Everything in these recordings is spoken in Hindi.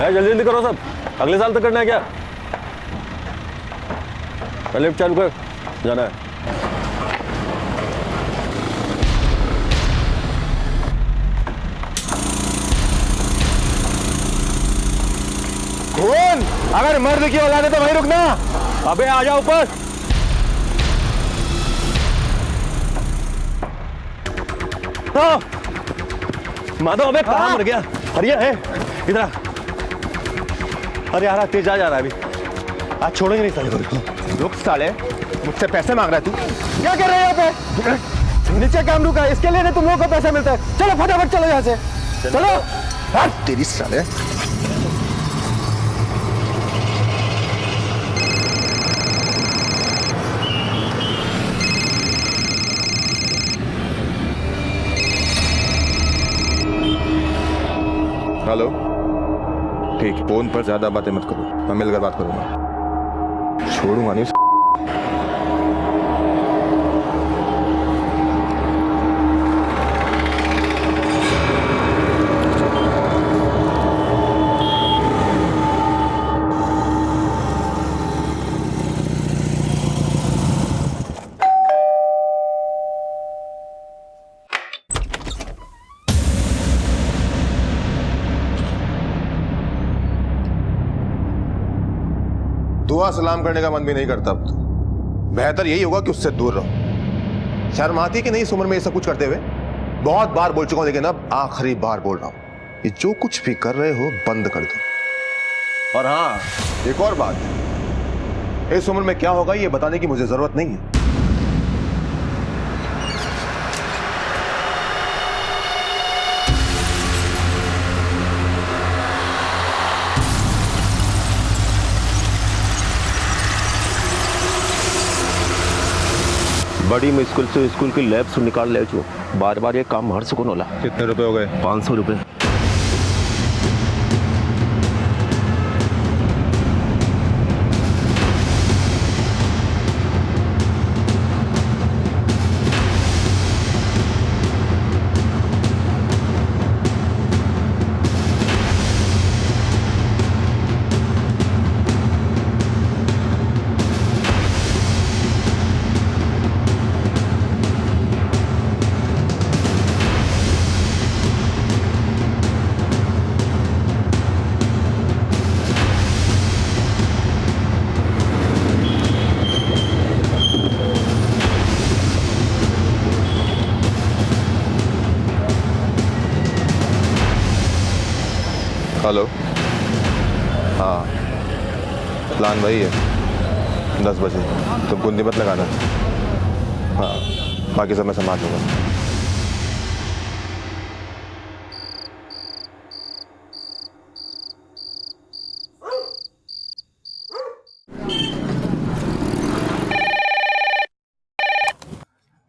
जल्दी जल्दी करो सब, अगले साल तक करना है क्या? लिफ्ट चालू कर, जाना है। खून, अगर मर्द की औलाद है तो वहीं रुकना। अबे आ जाओ ऊपर। माधव, अबे कहाँ मर गया? हरिया है इधर आ। अरे यार तेज आ जा रहा है अभी, आज छोड़ेंगे नहीं साले को। रुक साले, मुझसे पैसे मांग रहा है तू? क्या कर रहे हैं यहाँ पे? नीचे काम रुका है, इसके लिए नहीं तुम लोगों को पैसा मिलता है। चलो फटाफट चलो यहाँ से, चलो। तेरी साले। हेलो, ठीक है, फोन पर ज्यादा बातें मत करो, मैं मिलकर बात करूंगा, छोड़ूंगा नहीं। दुआ सलाम करने का मन भी नहीं करता अब तो। बेहतर यही होगा कि उससे दूर रहो। शर्म आती है कि नहीं इस उम्र में ये सब कुछ करते हुए? बहुत बार बोल चुका हूं, लेकिन अब आखिरी बार बोल रहा हूं, ये जो कुछ भी कर रहे हो बंद कर दो। और हाँ, एक और बात, इस उम्र में क्या होगा ये बताने की मुझे जरूरत नहीं है। बड़ी मुश्किल से स्कूल की लैब से निकाल ले जो, बार बार ये काम हर सुकून होला। कितने रुपए हो गए? 500 रुपए। हेलो, हाँ, प्लान वही है, 10 बजे। तुम कुंडी मत लगाना। हाँ, बाकी सब मैं संभाल लूंगा।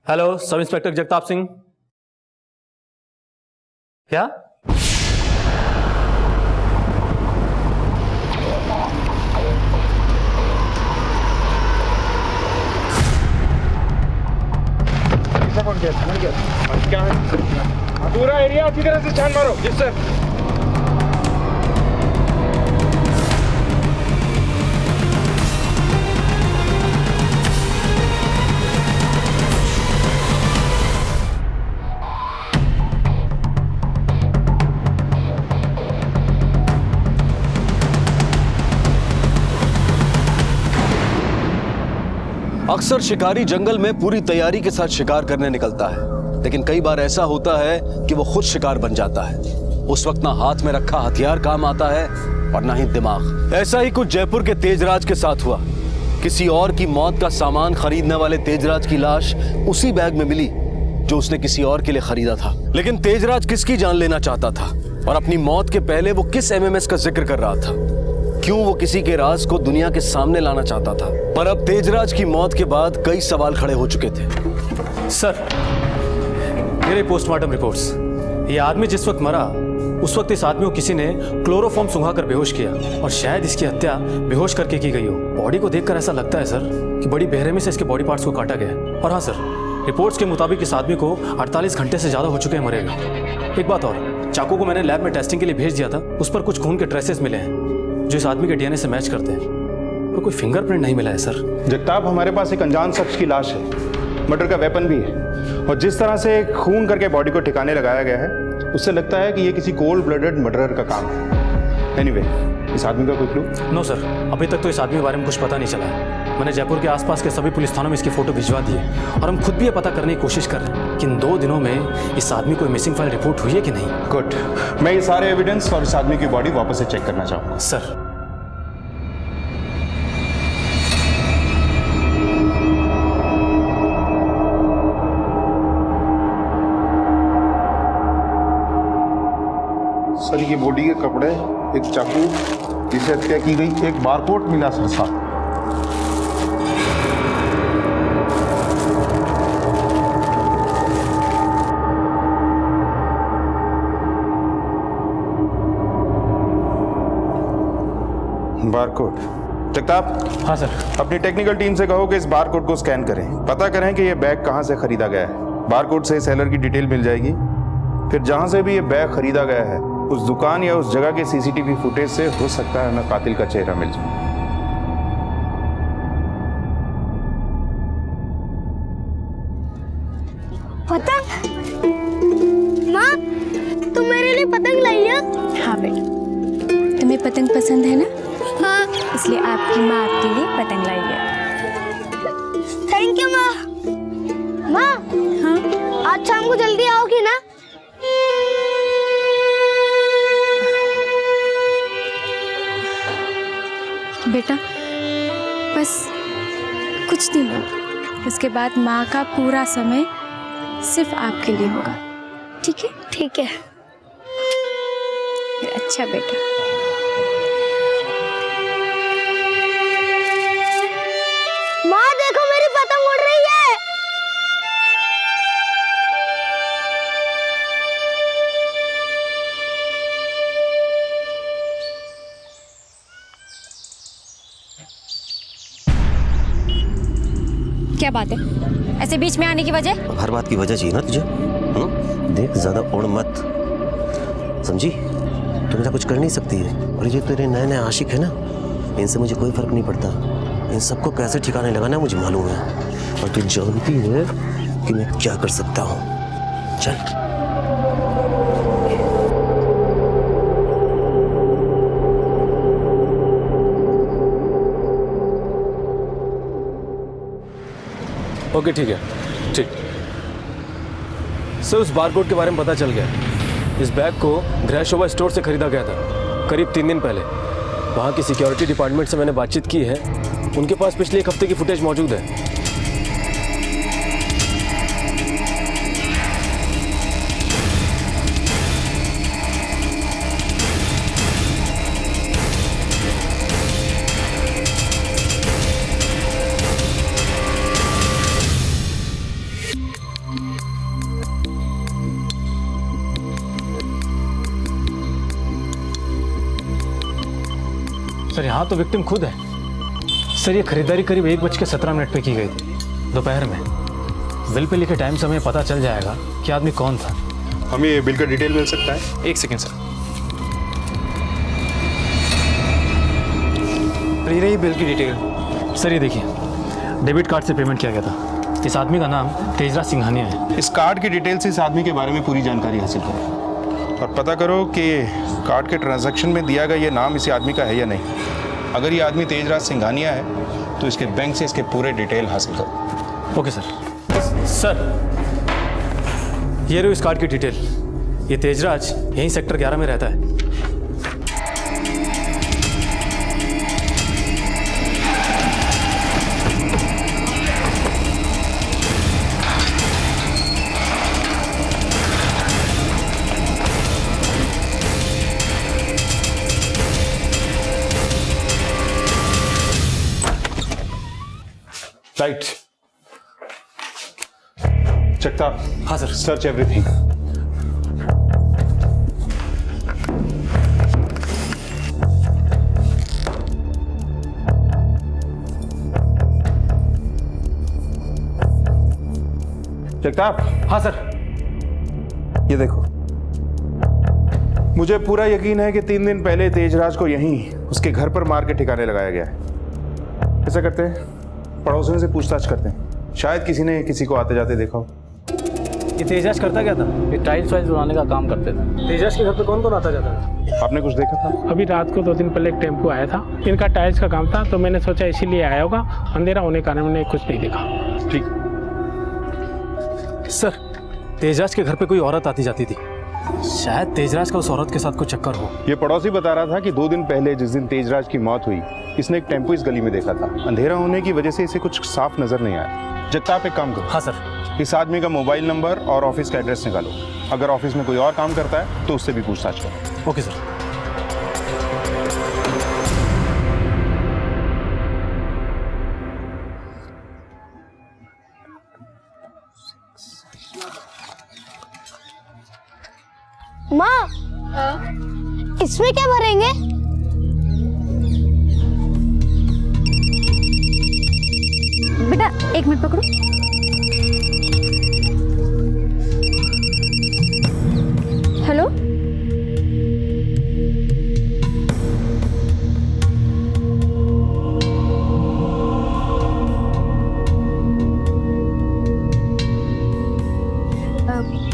Hello, sub inspector Jagtap Singh. क्या? क्या है? पूरा एरिया अच्छी तरह से छान मारो। जी सर। अक्सर शिकारी जंगल में पूरी तैयारी के साथ शिकार करने निकलता है, लेकिन कई बार ऐसा होता है कि वो खुद शिकार बन जाता है। उस वक्त ना हाथ में रखा हथियार काम आता है और ना ही दिमाग। ऐसा ही कुछ जयपुर के तेजराज के साथ हुआ। किसी और की मौत का सामान खरीदने वाले तेजराज की लाश उसी बैग में मिली जो उसने किसी और के लिए खरीदा था। लेकिन तेजराज किसकी जान लेना चाहता था और अपनी मौत के पहले वो किस एमएमएस का जिक्र कर रहा था? क्यों वो किसी के राज को दुनिया के सामने लाना चाहता था? पर अब तेजराज की मौत के बाद कई सवाल खड़े हो चुके थे। सर, मेरे पोस्टमार्टम रिपोर्ट्स, ये आदमी जिस वक्त मरा उस वक्त इस आदमी को किसी ने क्लोरोफॉर्म सुंघाकर बेहोश किया और शायद इसकी हत्या बेहोश करके की गई हो। बॉडी को देखकर ऐसा लगता है सर कि बड़ी बेरहमी से इसके बॉडी पार्ट्स को काटा गया है। और हाँ सर, रिपोर्ट्स के मुताबिक इस आदमी को 48 घंटे से ज़्यादा हो चुके हैं मरे हुए। एक बात और, चाकू को मैंने लैब में टेस्टिंग के लिए भेज दिया था, उस पर कुछ खून के ट्रेसेस मिले हैं जो इस आदमी के डीएनए से मैच करते हैं, पर कोई फिंगरप्रिंट नहीं मिला है सर। जगताप, हमारे पास एक अनजान शख्स की लाश है, मर्डर का वेपन भी है, और जिस तरह से खून करके बॉडी को ठिकाने लगाया गया है उससे लगता है कि ये किसी कोल्ड ब्लडेड मर्डरर का काम है। एनीवे, इस आदमी का कोई क्लू? नो सर, अभी तक तो इस आदमी के बारे में कुछ पता नहीं चला है। मैंने जयपुर के आसपास के सभी पुलिस थानों में इसकी फोटो भिजवा दी है और हम खुद भी ये पता करने की कोशिश कर रहे हैं कि इन 2 दिनों में इस आदमी को मिसिंग फाइल रिपोर्ट हुई है कि नहीं। गुड, मैं ये सारे एविडेंस और इस आदमी की बॉडी वापस से चेक करना चाहूँगा। सर, सर ये बॉडी के कपड़े, एक चाकू जिसे हत्या की गई, एक बारकोड मिला सर साथ। बारकोड। जगताप, हाँ सर। अपनी टेक्निकल टीम से कहो कि इस बारकोड को स्कैन करें, पता करें कि ये बैग कहाँ से खरीदा गया है। बारकोड से सेलर की डिटेल मिल जाएगी, फिर जहाँ से भी ये बैग खरीदा गया है उस दुकान या उस जगह के सीसीटीवी फुटेज से हो सकता है हमें कातिल का चेहरा मिल जाए। पतंग? माँ, तुम मेरे लिए पतंग लाई है? हाँ बेटा, तुम्हें पतंग पसंद है ना? हाँ। इसलिए आपकी माँ आपके लिए पतंग लाई है। थैंक यू माँ। माँ, हाँ? आज शाम को जल्दी आओगी ना? बेटा, बस कुछ दिन और, उसके बाद माँ का पूरा समय सिर्फ आपके लिए होगा, ठीक है? ठीक है। अच्छा बेटा। माँ देखो, मेरी पतंग उड़ रही है। क्या बात है, ऐसे बीच में आने की वजह? हर बात की वजह चाहिए ना तुझे। देख, ज्यादा उड़ मत, समझी? तू मेरा कुछ कर नहीं सकती है, और ये तेरे नए नए आशिक है ना, इनसे मुझे कोई फर्क नहीं पड़ता। इन सबको कैसे ठिकाने लगाना मुझे मालूम है, और तू जानती है कि मैं क्या कर सकता हूँ। चल। ओके, ठीक है, ठीक। सर, उस बारकोड के बारे में पता चल गया। इस बैग को गृह शोभा स्टोर से खरीदा गया था करीब 3 दिन पहले। वहाँ की सिक्योरिटी डिपार्टमेंट से मैंने बातचीत की है, उनके पास पिछले 1 हफ्ते की फुटेज मौजूद है। सर, यहाँ तो विक्टिम खुद है। सर, ये खरीदारी करीब 1:17 पे की गई थी, दोपहर में। बिल पे लिखे टाइम से हमें पता चल जाएगा कि आदमी कौन था। हमें ये बिल का डिटेल मिल सकता है? 1 सेकेंड सर। ये रही बिल की डिटेल। सर, ये देखिए, डेबिट कार्ड से पेमेंट किया गया था। इस आदमी का नाम तेजराज सिंघानिया है। इस कार्ड की डिटेल से इस आदमी के बारे में पूरी जानकारी हासिल करो और पता करो कि कार्ड के ट्रांजैक्शन में दिया गया ये नाम इसी आदमी का है या नहीं। अगर ये आदमी तेजराज सिंघानिया है तो इसके बैंक से इसके पूरे डिटेल हासिल करो। Okay sir. सर, ये रही इस कार्ड की डिटेल। ये तेजराज यहीं सेक्टर 11 में रहता है। राइट। जगताप, हाँ सर। Search everything. जगताप, हाँ सर। ये देखो, मुझे पूरा यकीन है कि 3 दिन पहले तेजराज को यहीं उसके घर पर मार के ठिकाने लगाया गया है। ऐसा करते हैं, पड़ोसियों से पूछताछ करते हैं, शायद किसी ने किसी को आते जाते देखा हो। ये तेजस करता क्या था? ये टाइल्स वाइल्स बनाने का काम करते थे। तेजस के घर पे कौन कौन आता जाता था? आपने कुछ देखा था? अभी रात को 2 दिन पहले एक टेम्पो आया था, इनका टाइल्स का काम था, तो मैंने सोचा इसीलिए आया होगा। अंधेरा होने के कारण मैंने कुछ नहीं देखा। ठीक। सर, तेजराज के घर पे कोई औरत आती जाती थी, शायद तेजराज का उस औरत के साथ कोई चक्कर हो। ये पड़ोसी बता रहा था कि 2 दिन पहले जिस दिन तेजराज की मौत हुई, इसने एक टेम्पो इस गली में देखा था। अंधेरा होने की वजह से इसे कुछ साफ नजर नहीं आया। जगताप, एक काम करो। हाँ सर। इस आदमी का मोबाइल नंबर और ऑफिस का एड्रेस निकालो। अगर ऑफिस में कोई और काम करता है तो उससे भी पूछताछ करो। Okay sir. माँ, इसमें क्या भरेंगे? बेटा 1 मिनट पकड़ो। हेलो,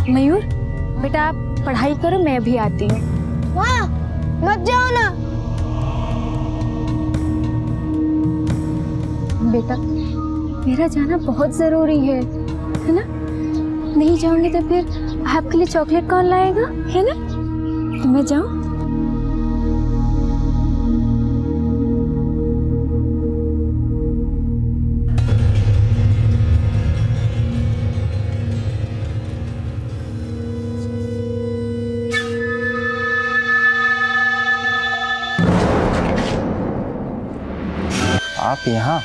मयूर बेटा आप पढ़ाई करो, मैं भी आती हूँ। माँ, मत जाओ ना। बेटा मेरा जाना बहुत ज़रूरी है ना? नहीं जाऊंगी तो फिर आपके लिए चॉकलेट कौन लाएगा, है ना? तो मैं जाऊं? आप यहाँ?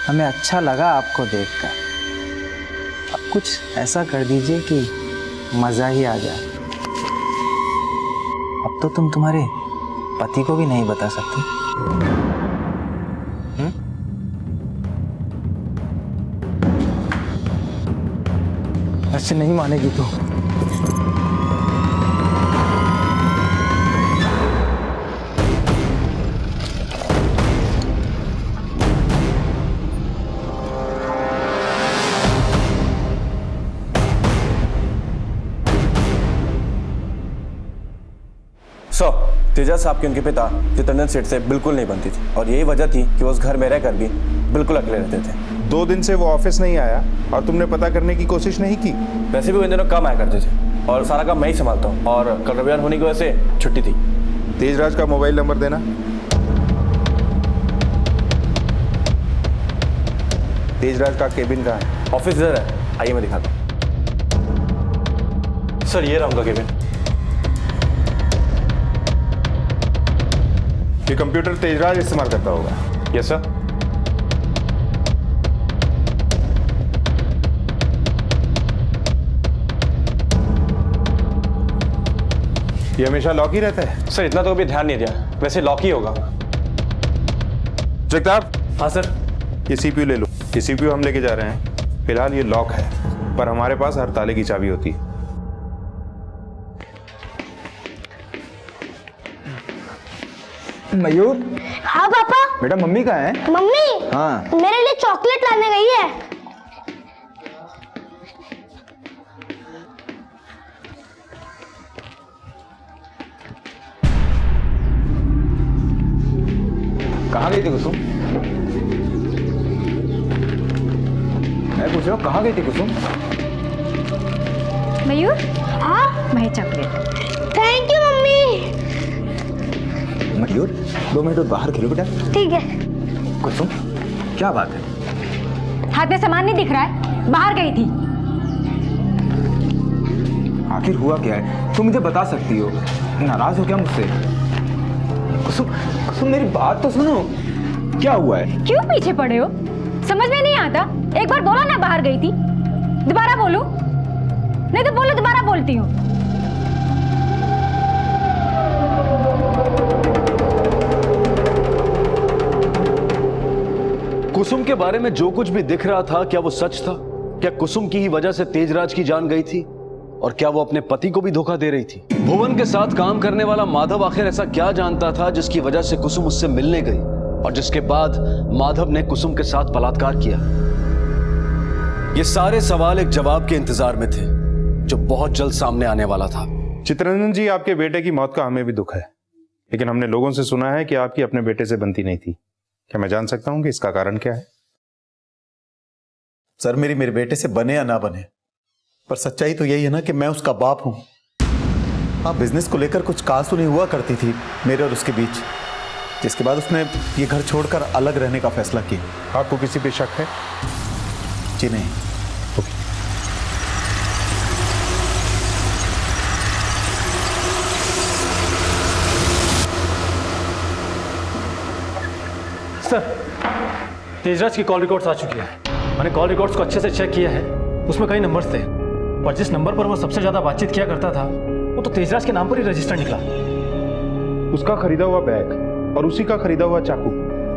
हमें अच्छा लगा आपको देखकर। अब कुछ ऐसा कर दीजिए कि मज़ा ही आ जाए। अब तो तुम तुम्हारे पति को भी नहीं बता सकते। ऐसे नहीं मानेगी तू। तेजस साहब के उनके पिता जितेंद्र सेठ से बिल्कुल नहीं बनती थी और यही वजह थी कि वो उस घर में रहकर भी बिल्कुल अकेले रहते थे। 2 दिन से वो ऑफिस नहीं आया और तुमने पता करने की कोशिश नहीं की? वैसे भी वो इन दिनों कम आया करते थे और सारा काम मैं ही संभालता हूँ और कल रविवार होने की वजह से छुट्टी थी। तेजराज का मोबाइल नंबर देना। तेजराज का केबिन कहाँ है? ऑफिस इधर है, आइए मैं दिखाता हूँ। सर ये रहा उनका केबिन। ये कंप्यूटर तेजराज इस्तेमाल करता होगा। Yes sir. ये हमेशा लॉक ही रहता है? सर इतना तो कभी ध्यान नहीं दिया, वैसे लॉक ही होगा। जगताप। हाँ सर। ये सीपीयू ले लो। ये सीपीयू हम लेके जा रहे हैं। फिलहाल ये लॉक है, पर हमारे पास हर ताले की चाबी होती है। मयूर। हाँ पापा। बेटा मम्मी कहाँ है? मम्मी हाँ। मेरे लिए चॉकलेट लाने गई है। कहाँ गई थी कुसुम? मैं पूछ रहा हूँ कहाँ गई थी कुसुम? मयूर, हाँ मैं chocolate. Thank you mummy. Mayur 2 minute बाहर खेलो बेटा। ठीक है। कुसुम क्या बात है? हाथ में सामान नहीं दिख रहा है, बाहर गई थी। आखिर हुआ क्या है? तुम मुझे बता सकती हो। नाराज हो क्या मुझसे? कुसुम, कुसुम मेरी बात तो सुनो। क्या हुआ है? क्यों पीछे पड़े हो? समझ में नहीं आता। एक बार बोला ना बाहर गई थी, दोबारा बोलूं? नहीं तो बोलो, दोबारा बोलती हूँ। कुसुम के बारे में जो कुछ भी दिख रहा था, क्या वो सच था? क्या कुसुम की ही वजह से तेजराज की जान गई थी? और क्या वो अपने पति को भी धोखा दे रही थी? भुवन के साथ काम करने वाला माधव आखिर ऐसा क्या जानता था जिसकी वजह से कुसुम उससे मिलने गई और जिसके बाद माधव ने कुसुम के साथ बलात्कार किया? ये सारे सवाल एक जवाब के इंतजार में थे जो बहुत जल्द सामने आने वाला था। चित्ररंजन जी, आपके बेटे की मौत का हमें भी दुख है, लेकिन हमने लोगों से सुना है कि आपकी अपने बेटे से बनती नहीं थी। क्या मैं जान सकता हूं कि इसका कारण क्या है? सर, मेरे बेटे से बने या ना बने, पर सच्चाई तो यही है ना कि मैं उसका बाप हूं। हाँ, बिजनेस को लेकर कुछ कहासुनी हुआ करती थी मेरे और उसके बीच, जिसके बाद उसने ये घर छोड़कर अलग रहने का फैसला किया। आपको किसी पे शक है? जी नहीं। सर, तेजराज की कॉल रिकॉर्ड्स आ चुकी है। मैंने कॉल रिकॉर्ड्स को अच्छे से चेक किया है। उसमें कई नंबर्स थे और जिस नंबर पर वो सबसे ज्यादा बातचीत किया करता था वो तो तेजराज के नाम पर ही रजिस्टर निकला। उसका खरीदा हुआ बैग और उसी का खरीदा हुआ चाकू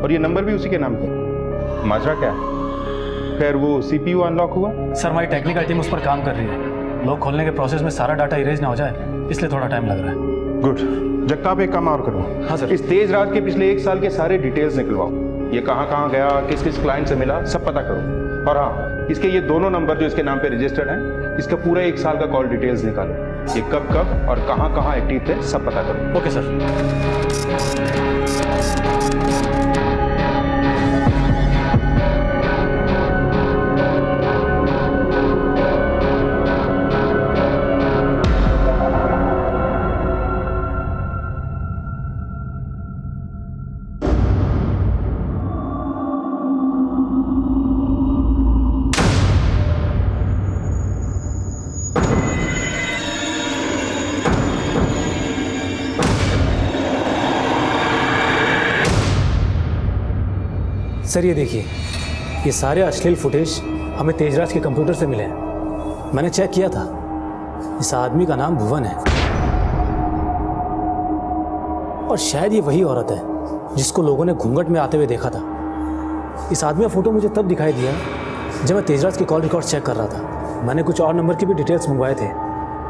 और ये नंबर भी उसी के नाम पे। माजरा क्या है? खैर, वो सीपीयू अनलॉक हुआ? सर, हमारी टेक्निकल टीम उस पर काम कर रही है। लॉक खोलने के प्रोसेस में सारा डाटा इरेज ना हो जाए, इसलिए थोड़ा टाइम लग रहा है। गुड। जगताप, एक काम और करो। हाँ सर। इस तेजराज के पिछले 1 साल के सारे डिटेल्स निकलवाओ। ये कहाँ गया, किस किस क्लाइंट से मिला, सब पता करो। और हाँ, इसके ये दोनों नंबर जो इसके नाम पे रजिस्टर्ड हैं, इसका पूरा 1 साल का कॉल डिटेल्स निकालो। ये कब कब और कहाँ एक्टिव थे, सब पता करो। Okay sir. सर, ये देखिए, ये सारे अश्लील फुटेज हमें तेजराज के कंप्यूटर से मिले हैं। मैंने चेक किया था, इस आदमी का नाम भुवन है और शायद ये वही औरत है जिसको लोगों ने घूंघट में आते हुए देखा था। इस आदमी का फोटो मुझे तब दिखाई दिया जब मैं तेजराज के कॉल रिकॉर्ड चेक कर रहा था। मैंने कुछ और नंबर की भी डिटेल्स मंगवाए थे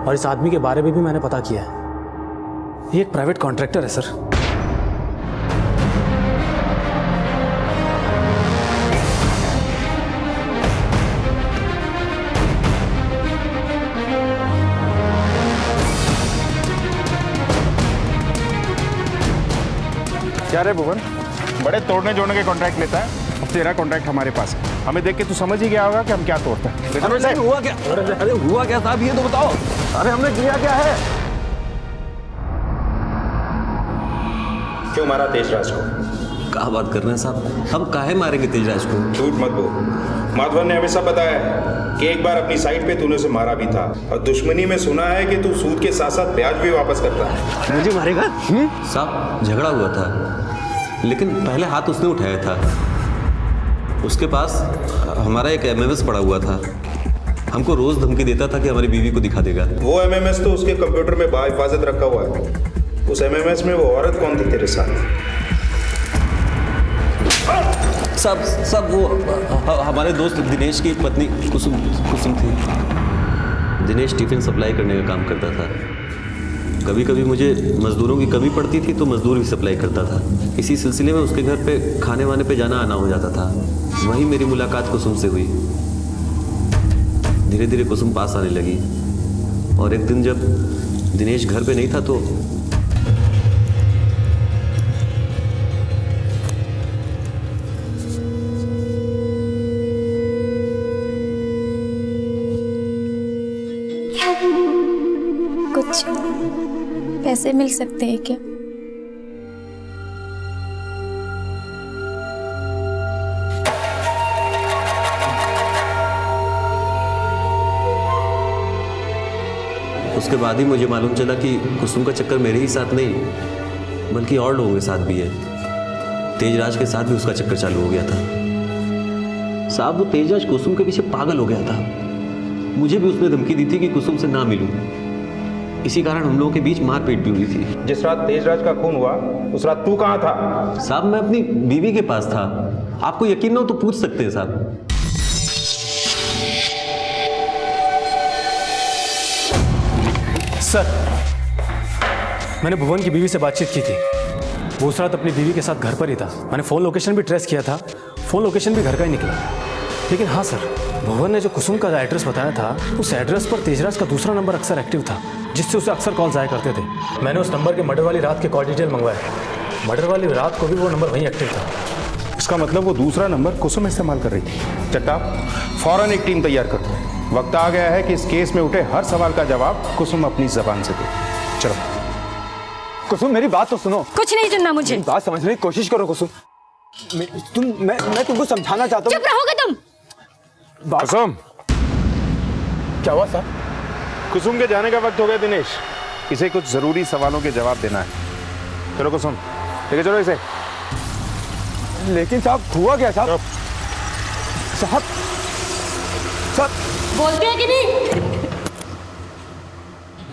और इस आदमी के बारे में भी मैंने पता किया है। ये एक प्राइवेट कॉन्ट्रैक्टर है सर। क्या रे भुवन, बड़े तोड़ने जोड़ने के कॉन्ट्रैक्ट लेता है। अब तेरा कॉन्ट्रैक्ट हमारे पास है, हमें देख के तू समझ ही गया होगा कि हम क्या तोड़ते हैं। हुआ क्या? अरे हुआ क्या साहब, ये तो बताओ। अरे हमने किया क्या है? क्यों मारा तेजराज को? क्या बात कर रहे हैं साहब, हम काहे मारेंगे तेजराज को? झूठ मत बोल। माधवन ने हमें सब बताया कि एक बार अपनी साइट पे तूने उसे मारा भी था और दुश्मनी में सुना है कि तू सूद के साथ साथ ब्याज भी वापस करता है। मुझे मारेगा? साहब, झगड़ा हुआ था, लेकिन पहले हाथ उसने उठाया था। उसके पास हमारा एक एमएमएस पड़ा हुआ था, हमको रोज धमकी देता था कि हमारी बीवी को दिखा देगा। वो एमएमएस तो उसके कंप्यूटर में बाहिफाजत रखा हुआ है। उस एमएमएस में वो औरत कौन थी तेरे साथ? सब वो हमारे दोस्त दिनेश की पत्नी कुसुम थी। दिनेश टिफिन सप्लाई करने का काम करता था। कभी कभी मुझे मज़दूरों की कमी पड़ती थी तो मज़दूर भी सप्लाई करता था। इसी सिलसिले में उसके घर पे खाने वाने पे जाना आना हो जाता था। वहीं मेरी मुलाकात कुसुम से हुई। धीरे धीरे कुसुम पास आने लगी और एक दिन जब दिनेश घर पे नहीं था तो कुछ पैसे मिल सकते हैं क्या? उसके बाद ही मुझे मालूम चला कि कुसुम का चक्कर मेरे ही साथ नहीं बल्कि और लोगों के साथ भी है। तेजराज के साथ भी उसका चक्कर चालू हो गया था। साहब, वो तेजराज कुसुम के पीछे पागल हो गया था। मुझे भी उसने धमकी दी थी कि कुसुम से ना मिलूं। इसी कारण हम लोगों के बीच मारपीट भी हुई थी। जिस रात तेजराज का खून हुआ उस रात तू कहाँ था? साहब, मैं अपनी बीवी के पास था। आपको यकीन ना हो तो पूछ सकते हैं साहब। सर, मैंने भुवन की बीवी से बातचीत की थी। वो उस रात अपनी बीवी के साथ घर पर ही था। मैंने फ़ोन लोकेशन भी ट्रेस किया था, फ़ोन लोकेशन भी घर का ही निकला। लेकिन हाँ सर, भुवन ने जो कुसुम का एड्रेस बताया था, उस एड्रेस पर तेजराज का दूसरा नंबर अक्सर एक्टिव था, जिससे उसे अक्सर कॉल्स आया करते थे। मैंने उस नंबर के मर्डर वाली रात के कॉल डिटेल मंगवाया। मर्डर वाली रात को भी वो नंबर वहीं एक्टिव था। इसका मतलब वो दूसरा नंबर कुसुम इस्तेमाल कर रही थी। चट्टा, फौरन एक टीम तैयार कर दो। वक्त आ गया है कि इस केस में उठे हर सवाल का जवाब कुसुम अपनी जबान से दे। चलो कुसुम, मेरी बात तो सुनो। कुछ नहीं सुनना मुझे। मेरी बात समझने की कोशिश करो कुसुम। मैं तुमको समझाना चाहता हूँ। चुप रहोगे तुम। कुसुम, क्या हुआ सर? कुसुम के जाने का वक्त हो गया दिनेश। इसे कुछ जरूरी सवालों के जवाब देना है। चलो कुसुम, लेके चलो इसे। लेकिन साहब, हुआ क्या साहब? साहब बोलते हैं कि नहीं?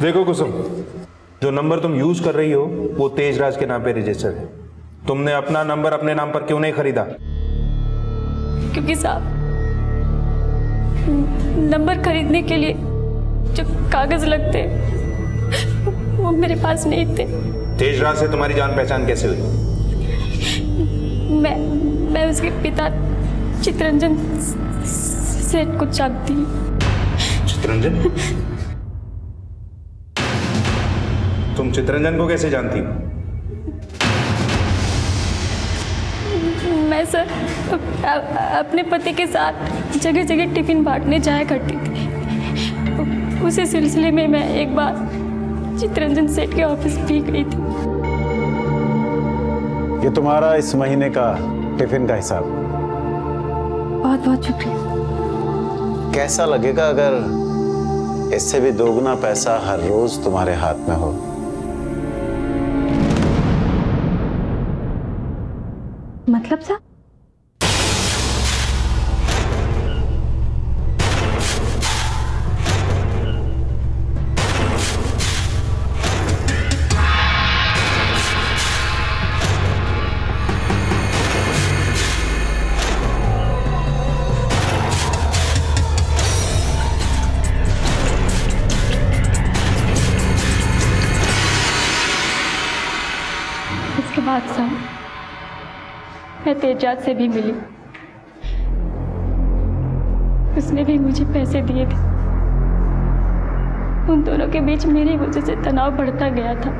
देखो कुसुम, जो नंबर तुम यूज कर रही हो वो तेजराज के नाम पे रजिस्टर्ड है। तुमने अपना नंबर अपने नाम पर क्यों नहीं खरीदा? क्योंकि साहब, नंबर खरीदने के लिए जो कागज लगते वो मेरे पास नहीं थे। तेजराज से तुम्हारी जान पहचान कैसे हुई? मैं उसके पिता चितरंजन सेठ को जानती हूँ। चितरंजन? तुम चितरंजन को कैसे जानती हो? मैं सर अपने पति के साथ जगह जगह टिफिन बांटने जाया करती थी। उसी सिलसिले में मैं एक बार चितरंजन सेठ के ऑफिस भी गई थी। ये तुम्हारा इस महीने का टिफिन का हिसाब। बहुत बहुत शुक्रिया। कैसा लगेगा अगर इससे भी दोगुना पैसा हर रोज तुम्हारे हाथ में हो? मतलब साहब? इसके बाद साहब मैं तेजाब से भी मिली। उसने भी मुझे पैसे दिए थे। उन दोनों के बीच मेरी वजह से तनाव बढ़ता गया था।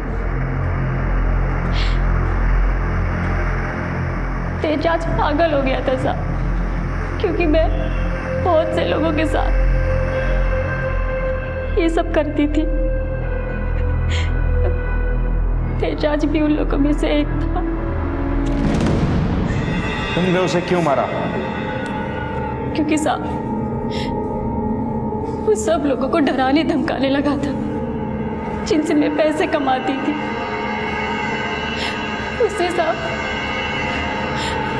तेजाब पागल हो गया था साहब, क्योंकि मैं बहुत से लोगों के साथ ये सब करती थी। तेजाब भी उन लोगों में से एक था। तुमने उसे क्यों मारा? क्योंकि साहब वो सब लोगों को डराने धमकाने लगा था जिनसे मैं पैसे कमाती थी।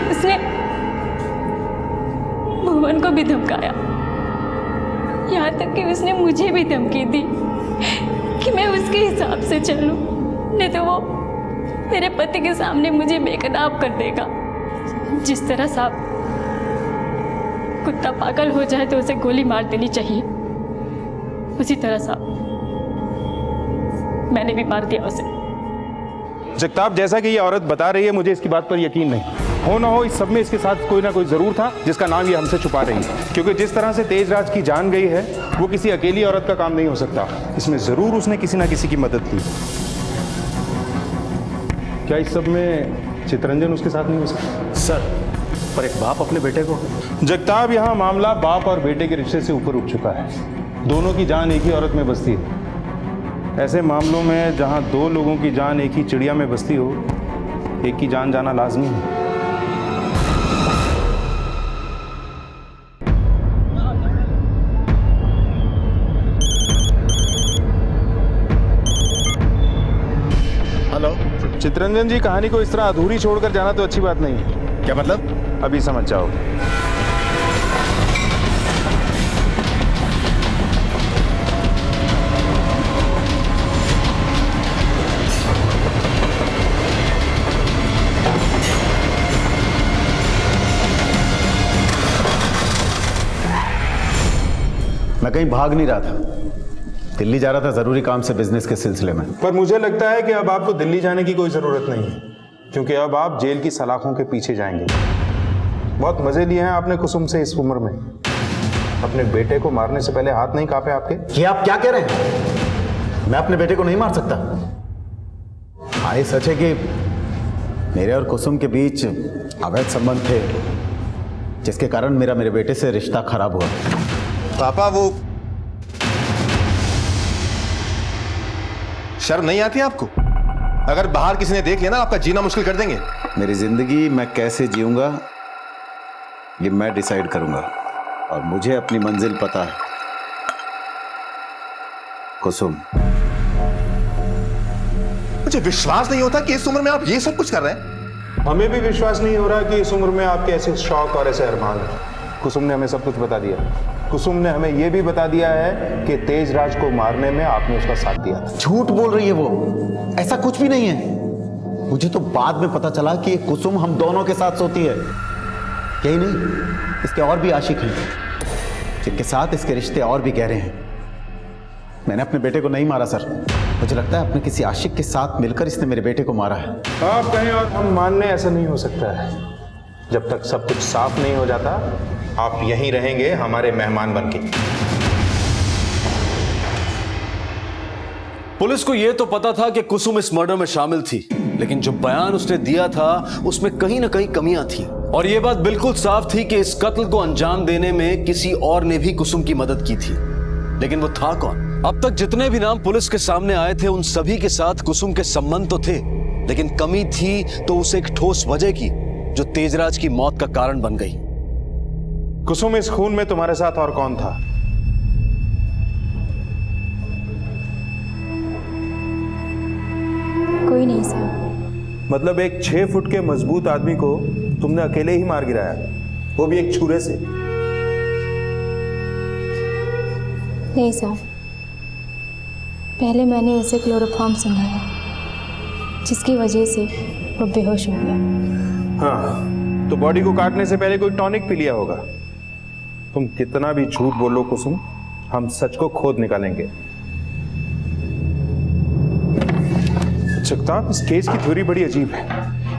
उसने भुवन को भी धमकाया। यहाँ तक कि उसने मुझे भी धमकी दी कि मैं उसके हिसाब से चलूं, नहीं तो वो मेरे पति के सामने मुझे बेकदाब कर देगा। जिस तरह साहब कुत्ता पागल हो जाए तो उसे गोली मार देनी चाहिए, उसी तरह साहब मैंने भी मार दिया उसे। जगताप, जैसा कि ये औरत बता रही है, मुझे इसकी बात पर यकीन नहीं। हो ना हो इस सब में इसके साथ कोई ना कोई जरूर था जिसका नाम ये हमसे छुपा रही है। क्योंकि जिस तरह से तेजराज की जान गई है वो किसी अकेली औरत का काम नहीं हो सकता। इसमें जरूर उसने किसी ना किसी की मदद की। क्या इस सब में चितरंजन उसके साथ नहीं हो सकता? सर, पर एक बाप अपने बेटे को। जगताप, यहाँ मामला बाप और बेटे के रिश्ते से ऊपर उठ चुका है। दोनों की जान एक ही औरत में बसती है। ऐसे मामलों में जहाँ दो लोगों की जान एक ही चिड़िया में बसती हो, एक की जान जाना लाजमी है। हेलो चितरंजन जी, कहानी को इस तरह अधूरी छोड़कर जाना तो अच्छी बात नहीं है। क्या मतलब? अभी समझ जाओ। मैं कहीं भाग नहीं रहा था। दिल्ली जा रहा था जरूरी काम से, बिजनेस के सिलसिले में। पर मुझे लगता है कि अब आपको दिल्ली जाने की कोई जरूरत नहीं है, क्योंकि अब आप जेल की सलाखों के पीछे जाएंगे। बहुत मजे लिए हैं आपने कुसुम से इस उम्र में। अपने बेटे को मारने से पहले हाथ नहीं कांपे आपके? ये आप क्या कह रहे हैं? मैं अपने बेटे को नहीं मार सकता। हाँ, ये सच है कि मेरे और कुसुम के बीच अवैध संबंध थे, जिसके कारण मेरे बेटे से रिश्ता खराब हुआ। पापा, वो शर्म नहीं आती आपको? अगर बाहर किसी ने देख लिया ना, आपका जीना मुश्किल कर देंगे। मेरी जिंदगी मैं कैसे जीऊंगा ये मैं डिसाइड करूंगा, और मुझे अपनी मंजिल पता है। कुसुम, मुझे विश्वास नहीं होता कि इस उम्र में आप ये सब कुछ कर रहे हैं। हमें भी विश्वास नहीं हो रहा कि इस उम्र में आपके ऐसे शौक और ऐसे अरमान हैं। कुसुम ने हमें सब कुछ बता दिया। कुसुम ने हमें यह भी बता दिया है कि तेजराज को मारने में आपने उसका साथ दिया था। झूठ बोल रही है वो, ऐसा कुछ भी नहीं है। मुझे तो बाद में पता चला कि कुसुम हम दोनों के साथ सोती है। यही नहीं, इसके और भी आशिक हैं, जिनके साथ इसके रिश्ते और भी गहरे हैं। मैंने अपने बेटे को नहीं मारा सर, मुझे लगता है अपने किसी आशिक के साथ मिलकर इसने मेरे बेटे को मारा है। आप कहें और हम मानने, ऐसा नहीं हो सकता है। जब तक सब कुछ साफ नहीं हो जाता, आप यहीं रहेंगे हमारे मेहमान बनके। पुलिस को यह तो पता था कि कुसुम इस मर्डर में शामिल थी, लेकिन जो बयान उसने दिया था उसमें कहीं ना कहीं कमियां थी। और यह बात बिल्कुल साफ थी कि इस कत्ल को अंजाम देने में किसी और ने भी कुसुम की मदद की थी, लेकिन वो था कौन? अब तक जितने भी नाम पुलिस के सामने आए थे, उन सभी के साथ कुसुम के संबंध तो थे, लेकिन कमी थी तो उसे एक ठोस वजह की, जो तेजराज की मौत का कारण बन गई। कुसुम, इस खून में तुम्हारे साथ और कौन था? कोई नहीं साहब। मतलब एक 6 फुट के मजबूत आदमी को तुमने अकेले ही मार गिराया, वो भी एक छुरे से? नहीं साहब, पहले मैंने उसे क्लोरोफॉर्म सुनाया, जिसकी वजह से वो बेहोश हो गया। हाँ, तो बॉडी को काटने से पहले कोई टॉनिक पी लिया होगा। तुम कितना भी झूठ बोलो कुसुम, हम सच को खोद निकालेंगे। जगताप, इस केस की थ्योरी बड़ी अजीब है।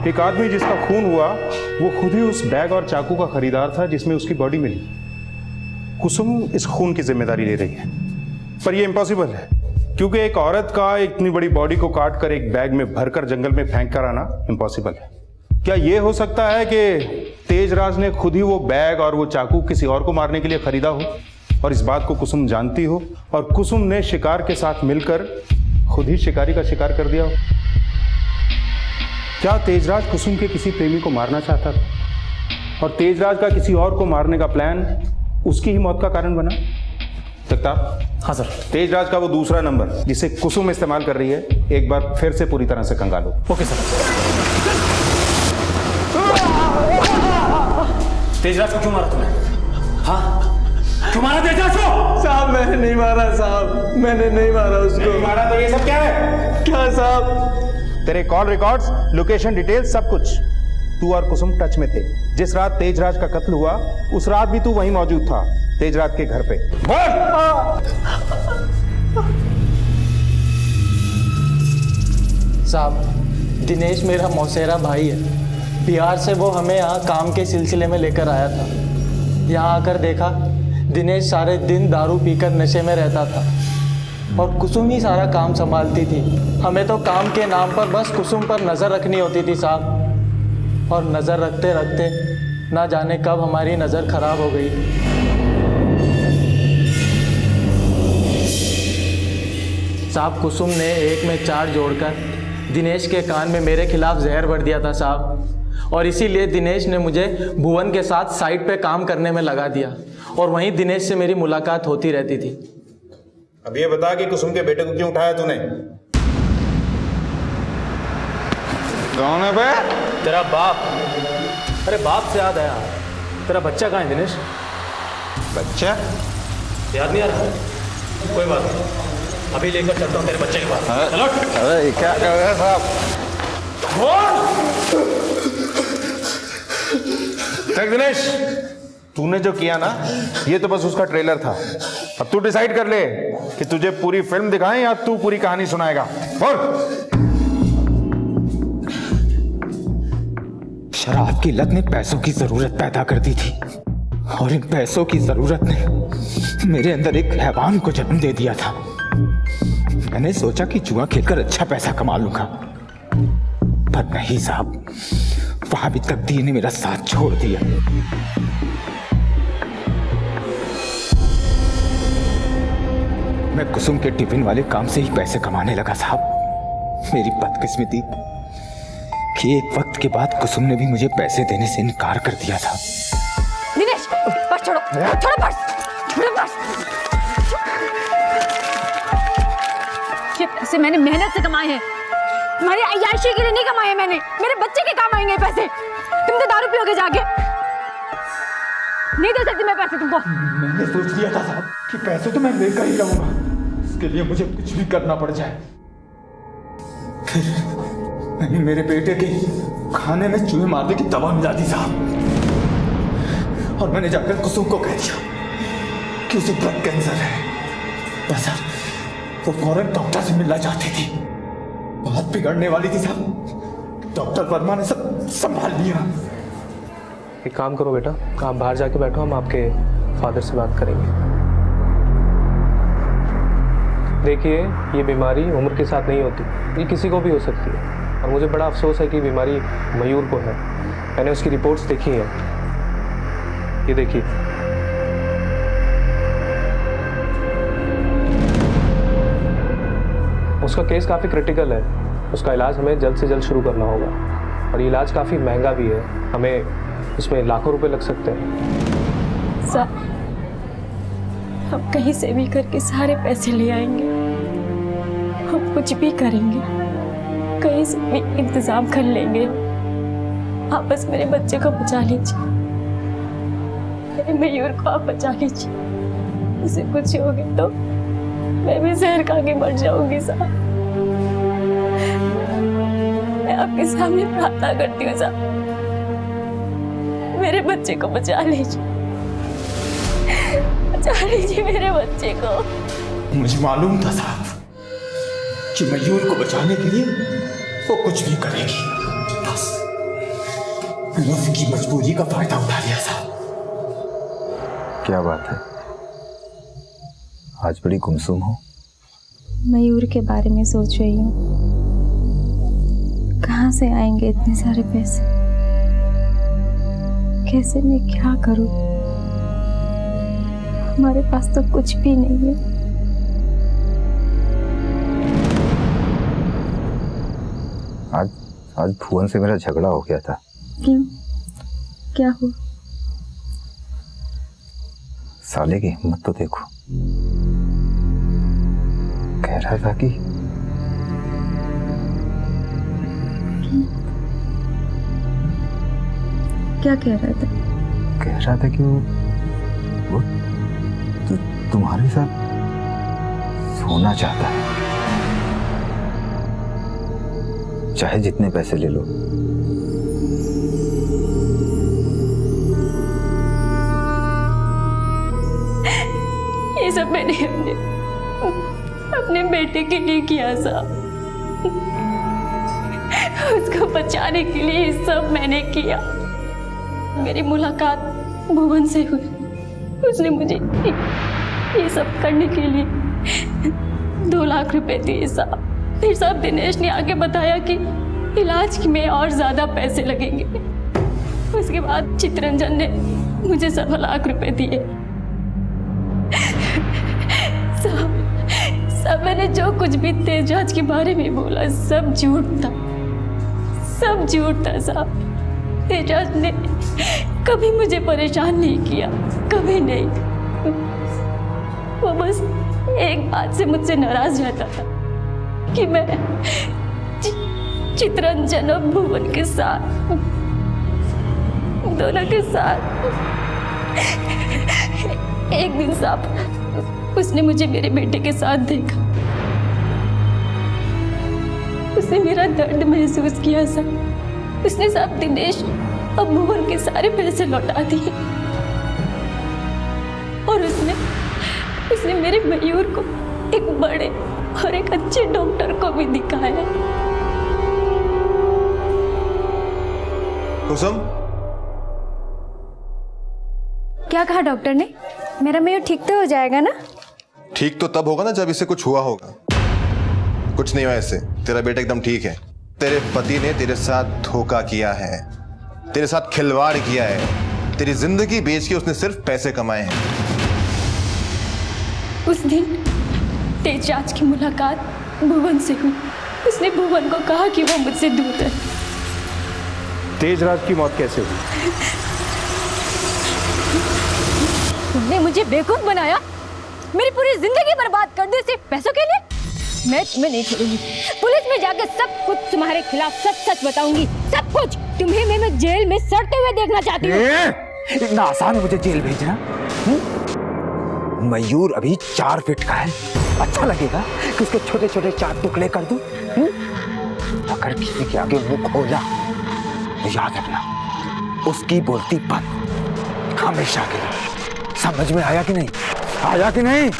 एक आदमी जिसका खून हुआ, वो खुद ही उस बैग और चाकू का खरीदार था जिसमें उसकी बॉडी मिली। कुसुम इस खून की जिम्मेदारी ले रही है, पर यह इम्पॉसिबल है, क्योंकि एक औरत का इतनी बड़ी बॉडी को काट कर एक बैग में भरकर जंगल में फेंक कर आना इम्पॉसिबल है। क्या यह हो सकता है कि तेजराज ने खुद ही वो बैग और वो चाकू किसी और को मारने के लिए खरीदा हो, और इस बात को कुसुम जानती हो, और कुसुम ने शिकार के साथ मिलकर खुद ही शिकारी का शिकार कर दिया हो? क्या तेजराज कुसुम के किसी प्रेमी को मारना चाहता था, और तेजराज का किसी और को मारने का प्लान उसकी ही मौत का कारण बना? जगताप। हाँ सर। तेजराज का वो दूसरा नंबर जिसे कुसुम इस्तेमाल कर रही है, एक बार फिर से पूरी तरह से कंगालो। Okay sir. तेजराज को क्यों मारा तुमने? हाँ, क्यों मारा तेजराज को? साहब, मैंने नहीं मारा साहब, मैंने नहीं मारा उसको। नहीं मारा तो ये सब क्या है? क्या साहब? तेरे कॉल रिकॉर्ड्स, लोकेशन डिटेल्स, सब कुछ। तू और कुसुम टच में थे। जिस रात तेजराज का कत्ल हुआ, उस रात भी तू वहीं मौजूद था, तेजराज के घर पे। बोल। साहब, दिनेश मेरा मौसेरा भाई है। बिहार से वो हमें यहाँ काम के सिलसिले में लेकर आया था। यहाँ आकर देखा, दिनेश सारे दिन दारू पीकर नशे में रहता था, और कुसुम ही सारा काम संभालती थी। हमें तो काम के नाम पर बस कुसुम पर नज़र रखनी होती थी साहब, और नज़र रखते रखते ना जाने कब हमारी नज़र खराब हो गई। साहब, कुसुम ने 1 में 4 जोड़कर दिनेश के कान में मेरे खिलाफ जहर भर दिया था साहब, और इसीलिए दिनेश ने मुझे भुवन के साथ साइट पे काम करने में लगा दिया, और वहीं दिनेश से मेरी मुलाकात होती रहती थी। अब ये बता कि कुसुम के बेटे को क्यों उठाया तूने? कौन है बे? तेरा बाप। अरे बाप से याद आया, तेरा बच्चा कहाँ है दिनेश? बच्चा? याद नहीं आ रहा? कोई बात नहीं, अभी लेकर चलता हूँ तेरे बच्चे के पास। चलो। अरे क्या कर रहे हैं साहब? देख दिनेश, तूने जो किया ना, ये तो बस उसका ट्रेलर था। अब तू डिसाइड कर ले कि तुझे पूरी फिल्म दिखाएं या तू पूरी कहानी सुनाएगा। बोल। शराब की लत ने पैसों की जरूरत पैदा कर दी थी और इन पैसों की जरूरत ने मेरे अंदर एक हैवान को जन्म दे दिया था। मैंने सोचा कि जुआ खेलकर अच्छा पैसा कमा लूंगा, पर नहीं साहब, वहां भी तकदीर ने मेरा साथ छोड़ दिया। मैं कुसुम के टिफिन वाले काम से ही पैसे कमाने लगा साहब। मेरी बदकिस्मती कि एक वक्त के बाद कुसुम ने भी मुझे पैसे देने से इनकार कर दिया था। दिनेश, पर्स छोड़ो, छोड़ो पर्स, छोड़ो पर्स। ये पैसे मैंने मेहनत से कमाए हैं, तुम्हारी अय्याशी के लिए नहीं कमाए हैं मैंने। मेरे बच्चे के काम आएंगे पैसे। तुम तो दारू पियोगे जाके। नहीं दे सकती मैं पैसे तुमको। मैंने सोच लिया था साहब कि पैसे तो मैं लेकर ही रहूंगा, इसके लिए मुझे कुछ भी करना पड़ जाए। फिर मैंने मेरे बेटे के खाने में चूहे मारने की दवा मिला दी साहब, और मैंने जाकर कुसुम को कह दिया कि उसे ब्लड कैंसर है। बस वो फौरन डॉक्टर से मिलना चाहती थी। बहुत बिगड़ने वाली थी साहब। डॉक्टर वर्मा ने सब संभाल लिया। एक काम करो बेटा, आप बाहर जाके बैठो, हम आपके फादर से बात करेंगे। देखिए, ये बीमारी उम्र के साथ नहीं होती, ये किसी को भी हो सकती है, और मुझे बड़ा अफसोस है कि बीमारी मयूर को है। मैंने उसकी रिपोर्ट्स देखी हैं, ये देखिए। उसका केस काफ़ी क्रिटिकल है, उसका इलाज हमें जल्द से जल्द शुरू करना होगा, और ये इलाज काफ़ी महंगा भी है, हमें इसमें लाखों रुपए लग सकते हैं। सर, हम कहीं से भी करके सारे पैसे ले आएंगे, हम कुछ भी करेंगे, कहीं से भी इंतजाम कर लेंगे। आप बस मेरे बच्चे को बचा लीजिए, मेरे मयूर को आप बचा लीजिए। उसे कुछ हो गया तो मैं भी जहर खा के मर जाऊंगी साहब। मैं आपके सामने प्रार्थना करती हूँ साहब, मेरे बच्चे को बचा लीजिए, बचा लीजिए मेरे बच्चे को। मुझे मालूम था साहब कि मयूर को बचाने के लिए वो कुछ भी करेगी, बस मैंने उसकी मजबूरी का फायदा उठा लिया साहब। क्या बात है, आज बड़ी गुमसुम हो? मयूर के बारे में सोच रही हूँ, कहाँ से आएंगे इतने सारे पैसे, कैसे मैं क्या करूँ, हमारे पास तो कुछ भी नहीं है। आज भुवन से मेरा झगड़ा हो गया था। क्यों, क्या हुआ? साले की हिम्मत तो देखो, कह रहा था कि क्या कह रहा था? कह रहा था कि वो तुम्हारे साथ सोना चाहता है, चाहे जितने पैसे ले लो। ये सब मैंने अपने बेटे के लिए किया साहब, उसको बचाने के लिए ये सब मैंने किया। मेरी मुलाकात भुवन से हुई, उसने मुझे ये सब करने के लिए 2 लाख रुपए दिए साहब। फिर साहब दिनेश ने आके बताया कि इलाज में और ज्यादा पैसे लगेंगे। उसके बाद चितरंजन ने मुझे 7 लाख रुपए दिए। सब मैंने जो कुछ भी तेजाज के बारे में बोला सब झूठ था, सब झूठ था साहब। तेजाज ने कभी मुझे परेशान नहीं किया, कभी नहीं। वो बस एक बात से मुझसे नाराज रहता था कि मैं चितरंजन और भुवन के साथ, दोनों के साथ। एक दिन साहब उसने मुझे मेरे बेटे के साथ देखा, उसने मेरा दर्द महसूस किया साहब। उसने साहब दिनेश और भुवन के सारे पैसे लौटा दिए। और उसने मेरे मयूर को एक बड़े और एक अच्छे डॉक्टर को भी दिखाया। कुसुम, क्या कहा डॉक्टर ने? मेरा मयूर ठीक तो हो जाएगा ना? ठीक तो तब होगा ना जब इसे कुछ हुआ होगा। कुछ नहीं हुआ इससे, तेरा बेटा एकदम ठीक है। तेरे पति ने तेरे साथ धोखा किया है, तेरे साथ खिलवाड़ किया है, तेरी जिंदगी बेच के उसने सिर्फ पैसे कमाए हैं। उस दिन तेजाज की मुलाकात भुवन से हुई। उसने भुवन को कहा कि वो मुझसे दूर है। तेजराज की मौत कैसे हुई? तुमने मुझे बेवकूफ बनाया, मेरी पूरी जिंदगी बर्बाद कर दी सिर्फ पैसों के लिए। मैं तुम्हें नहीं छोड़ूंगी, पुलिस में जाकर सब कुछ तुम्हारे खिलाफ सच बताऊंगी, सब कुछ। तुम्हें मैं जेल में सड़ते हुए देखना चाहती हूँ। इतना आसान है मुझे जेल भेजना? मयूर अभी 4 फीट का है, अच्छा लगेगा कि उसके छोटे छोटे 4 टुकड़े कर दूं? अगर किसी के आगे मुंह खोला तो याद रखना, उसकी बोलती बंद, हमेशा के लिए। समझ में आया कि नहीं? आया कि नहीं?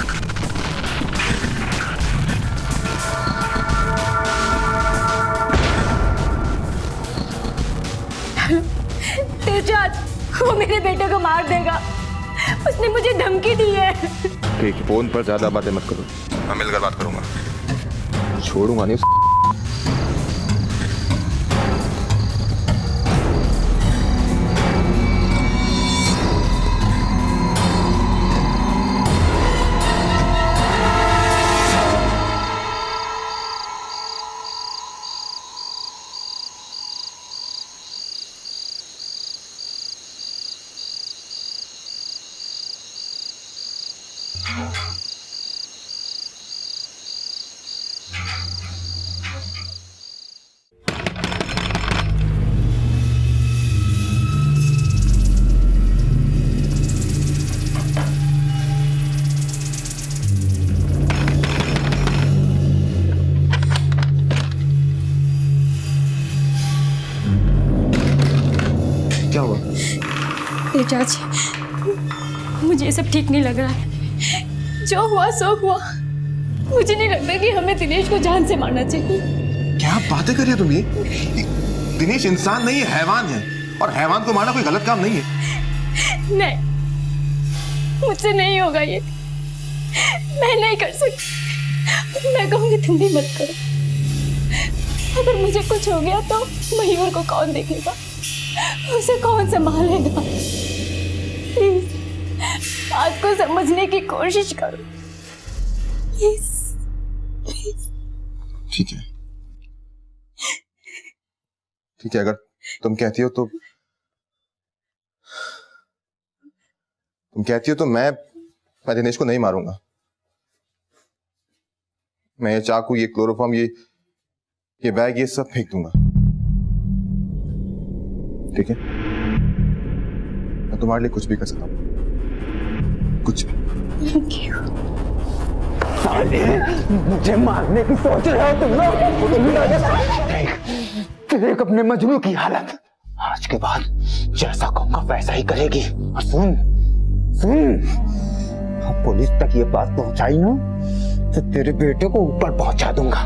तेजाज, वो मेरे बेटे को मार देगा, उसने मुझे धमकी दी है। ठीक, फोन पर ज्यादा बातें मत करो, मैं मिलकर बात करूंगा। छोड़ूंगा नहीं। क्या हुआ? तेजाज, मुझे ये सब ठीक नहीं लग रहा है। जो हुआ सो हुआ। मुझे नहीं लगता कि हमें दिनेश को जान से मारना चाहिए। क्या बातें कर रही हो तुम? ये दिनेश इंसान नहीं है, हैवान है, और हैवान को मारना कोई गलत काम नहीं है। नहीं, मुझसे नहीं होगा ये। मैं नहीं कर सकती। मैं कहूंगी तुम भी मत करो। अगर मुझे कुछ हो गया तो मयूर को कौन देखेगा, उसे कौन संभालेगा? प्लीज बात को समझने की कोशिश करो, प्लीज। ठीक है, ठीक है, अगर तुम कहती हो तो मैं दिनेश को नहीं मारूंगा। मैं ये चाकू, ये क्लोरोफॉर्म, ये बैग, ये सब फेंक दूंगा। ठीक है? मैं तुम्हारे लिए कुछ भी कर सकता हूं, कुछ भी। Thank you. साले, मुझे मारने की सोच रहे हो तुम लोग? देख अपने मजनू की हालत। आज के बाद जैसा कहूंगा वैसा ही करेगी। और सुन, अब पुलिस तक ये बात पहुंचाई ना तो तेरे बेटे को ऊपर पहुंचा दूंगा।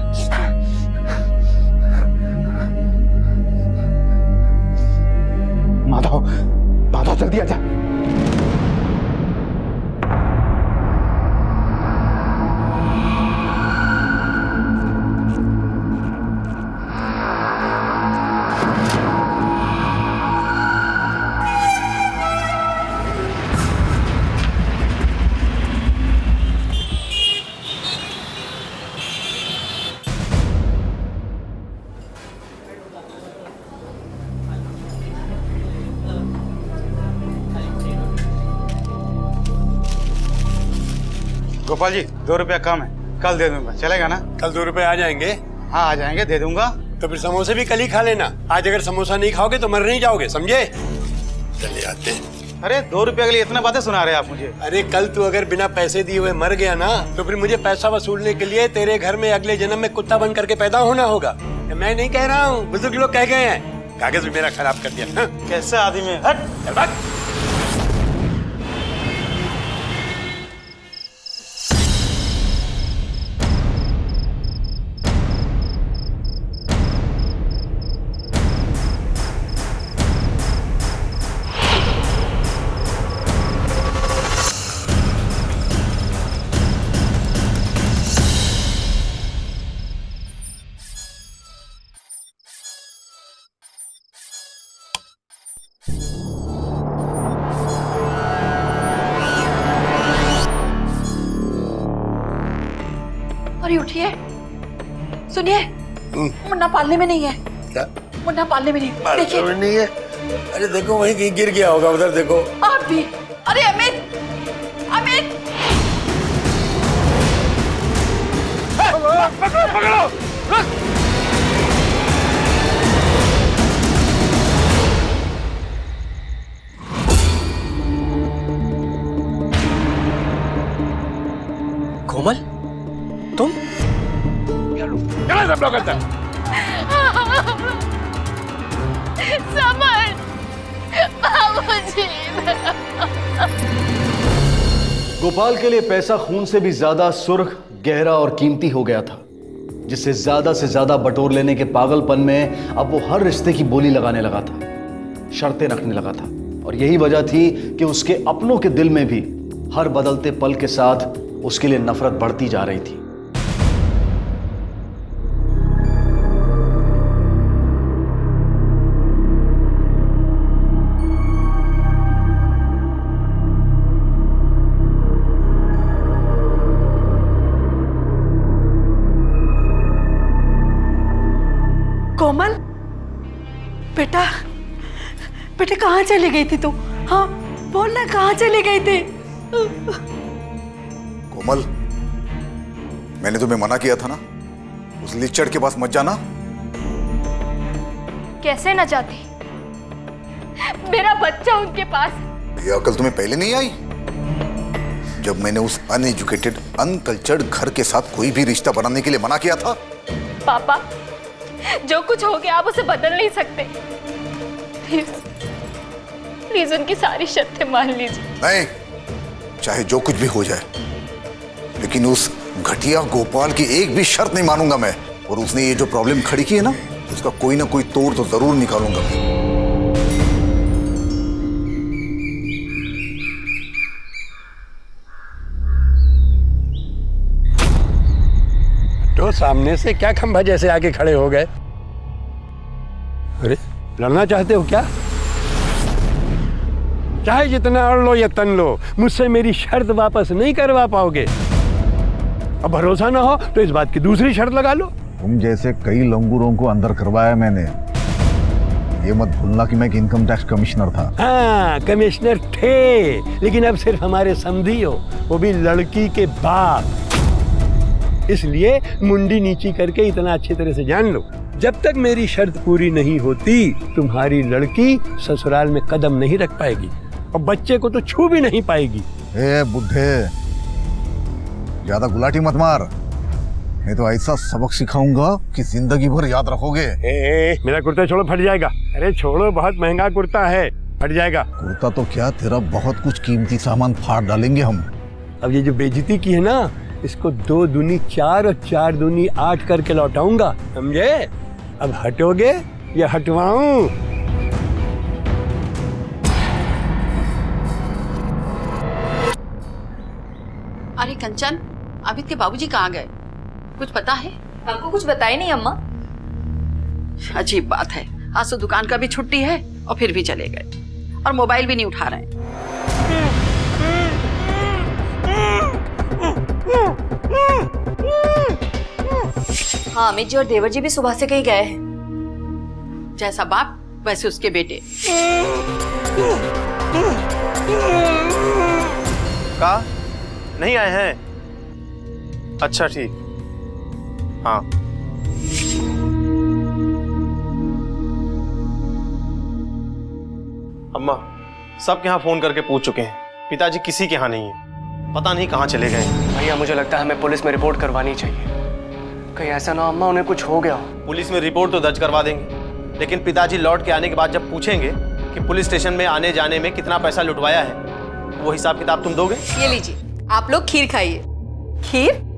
माधव जल्दी आजा। गोपाल जी, 2 रुपया कम है, कल दे दूंगा, चलेगा ना? कल 2 रुपए आ जाएंगे? हाँ आ जाएंगे, दे दूंगा। तो फिर समोसे भी कल ही खा लेना। आज अगर समोसा नहीं खाओगे तो मर नहीं जाओगे, समझे? चले आते हैं। अरे 2 रुपया के लिए इतना बातें सुना रहे हैं आप मुझे? अरे कल तू अगर बिना पैसे दिए हुए मर गया ना तो फिर मुझे पैसा वसूलने के लिए तेरे घर में अगले जन्म में कुत्ता बन करके पैदा होना होगा। मैं नहीं कह रहा हूँ, बुजुर्ग लोग कह गए हैं। कागज भी मेरा खराब कर दिया। हाँ? कैसा आदमी है? हट, चल भाग। अरे उठिए, सुनिए, मुन्ना पालने में नहीं है। क्या? मुन्ना पालने में नहीं, देखिए। नहीं है। अरे देखो वहीं कहीं गिर गया होगा, उधर देखो। आप भी। अरे अमित, अमित पकड़ो पकड़ो। कोमल, तुम क्या सब लोग अंदर? समर, बाबूजी। गोपाल के लिए पैसा खून से भी ज्यादा सुर्ख, गहरा और कीमती हो गया था, जिससे ज्यादा से ज्यादा बटोर लेने के पागलपन में अब वो हर रिश्ते की बोली लगाने लगा था, शर्तें रखने लगा था। और यही वजह थी कि उसके अपनों के दिल में भी हर बदलते पल के साथ उसके लिए नफरत बढ़ती जा रही थी। कोमल, बेटा, बेटा कहाँ चली गई थी तू? हाँ बोलना, कहाँ चली गई थी? कोमल, मैंने तुम्हें मना किया था ना, उस लिचड़ के पास मत जाना। कैसे न जाती, मेरा बच्चा उनके पास। ये अकल तुम्हें पहले नहीं आई? जब मैंने उस अनएजुकेटेड, अनकल्चर्ड घर के साथ कोई भी रिश्ता बनाने के लिए मना किया था। पापा, जो कुछ हो गया आप उसे बदल नहीं सकते। प्लीज, प्लीज उनकी सारी शर्तें मान लीजिए। नहीं, चाहे जो कुछ भी हो जाए, लेकिन उस घटिया गोपाल की एक भी शर्त नहीं मानूंगा मैं। और उसने ये जो प्रॉब्लम खड़ी की है ना, उसका कोई ना कोई तोड़ तो जरूर निकालूंगा मैं। तो सामने से क्या खंभा जैसे आके खड़े हो गए? अरे लड़ना चाहते हो क्या? चाहे जितना अड़ लो या तन लो, मुझसे मेरी शर्त वापस नहीं करवा पाओगे। अब भरोसा ना हो तो इस बात की दूसरी शर्त लगा लो। तुम जैसे कई लंगूरों को अंदर करवाया मैंने। ये मत भूलना कि मैं एक इनकम टैक्स कमिश्नर था। हाँ, कमिश्नर थे, लेकिन अब सिर्फ हमारे समधी हो, वो भी लड़की के बाप। इसलिए मुंडी नीची करके इतना अच्छी तरह से जान लो, जब तक मेरी शर्त पूरी नहीं होती, तुम्हारी लड़की ससुराल में कदम नहीं रख पाएगी और बच्चे को तो छू भी नहीं पाएगी। ए बुड्ढे, ज्यादा गुलाटी मत मार, मैं तो ऐसा सबक सिखाऊंगा कि जिंदगी भर याद रखोगे। मेरा कुर्ता छोड़ो, फट जाएगा। अरे छोड़ो, बहुत महंगा कुर्ता है, फट जाएगा। कुर्ता तो क्या, तेरा बहुत कुछ कीमती सामान फाड़ डालेंगे हम। अब ये जो बेइज्जती की है ना, इसको 2 दूनी 4 और 4 दूनी 8 करके लौटाऊंगा, समझे? अब हटोगे या हटवाऊं? अरे कंचन, अमित के बाबूजी कहाँ गए? कुछ पता है? हमको कुछ बताया नहीं अम्मा। अजीब बात है, आज तो दुकान का भी छुट्टी है और फिर भी चले गए और मोबाइल भी नहीं उठा रहे। हाँ, अमित जी और देवर जी भी सुबह से कहीं गए हैं। जैसा बाप वैसे उसके बेटे। का नहीं आए हैं? अच्छा ठीक। हाँ, अम्मा सबके यहाँ फोन करके पूछ चुके हैं, पिताजी किसी के यहाँ नहीं है, पता नहीं कहाँ चले गए। भैया मुझे लगता है हमें पुलिस में रिपोर्ट करवानी चाहिए, कहीं ऐसा ना अम्मा उन्हें कुछ हो गया। पुलिस में रिपोर्ट तो दर्ज करवा देंगे, लेकिन पिताजी लौट के आने के बाद जब पूछेंगे कि पुलिस स्टेशन में आने जाने में कितना पैसा लुटवाया है, वो हिसाब किताब तुम दोगे? ये लीजिए, आप लोग खीर खाइए। खीर?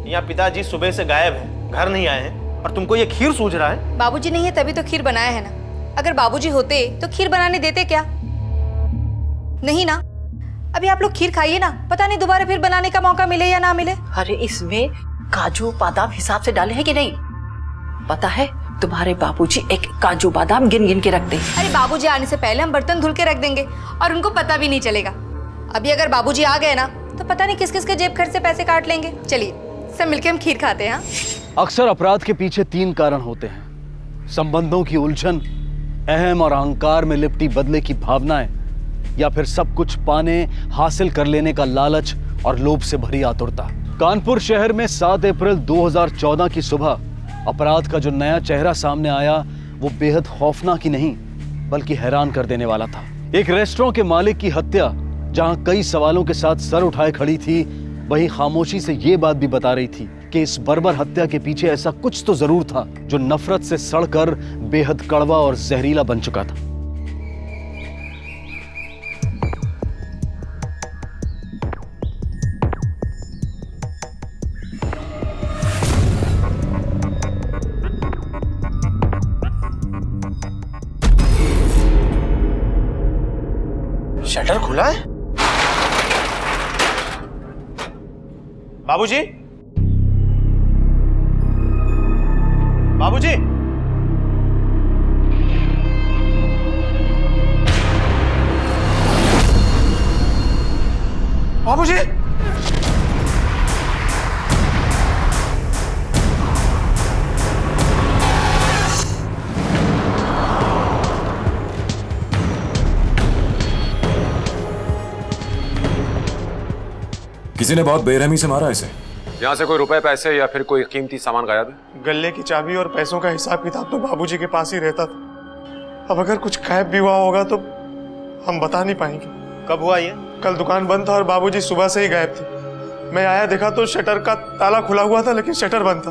यहाँ पिताजी सुबह से गायब है, घर नहीं आए हैं और तुमको ये खीर सूझ रहा है? बाबूजी नहीं है तभी तो खीर बनाया है ना। अगर बाबूजी होते तो खीर बनाने देते क्या? नहीं ना। अभी आप लोग खीर खाइए ना, पता नहीं दोबारा फिर बनाने का मौका मिले या ना मिले। अरे इसमें काजू बादाम हिसाब से डाले हैं कि नहीं? पता है तुम्हारे बाबूजी एक काजू बादाम गिन गिन के रखते हैं। अरे बाबूजी आने से पहले हम बर्तन धुल के रख देंगे और उनको पता भी नहीं चलेगा। अभी अगर बाबूजी आ गए ना तो पता नहीं किस किस के जेब खर्च से पैसे काट लेंगे। चलिए सब मिलके हम खीर खाते हैं। हाँ? अक्सर अपराध के पीछे 3 कारण होते हैं: संबंधों की उलझन, अहम और अहंकार में लिपटी बदले की भावनाएं, या फिर सब कुछ पाने, हासिल कर लेने का लालच और लोभ से भरी आतुरता। कानपुर शहर में 7 अप्रैल 2014 की सुबह अपराध का जो नया चेहरा सामने आया वो बेहद खौफनाक ही नहीं बल्कि हैरान कर देने वाला था। एक रेस्टोरेंट के मालिक की हत्या जहां कई सवालों के साथ सर उठाए खड़ी थी, वहीं खामोशी से ये बात भी बता रही थी कि इस बर्बर हत्या के पीछे ऐसा कुछ तो जरूर था जो नफरत से सड़कर बेहद कड़वा और जहरीला बन चुका था। शटर खुला है? बाबूजी, बाबूजी, बाबूजी, किसी ने बहुत बेरहमी से मारा इसे। यहाँ से कोई रुपए, पैसे या फिर कोई कीमती सामान गायब है? गले की चाबी और पैसों का हिसाब किताब तो बाबूजी के पास ही रहता था। अब अगर कुछ गायब भी हुआ होगा तो हम बता नहीं पाएंगे। कब हुआ ये? कल दुकान बंद था और बाबूजी सुबह से ही गायब थे। मैं आया देखा तो शटर का ताला खुला हुआ था लेकिन शटर बंद था।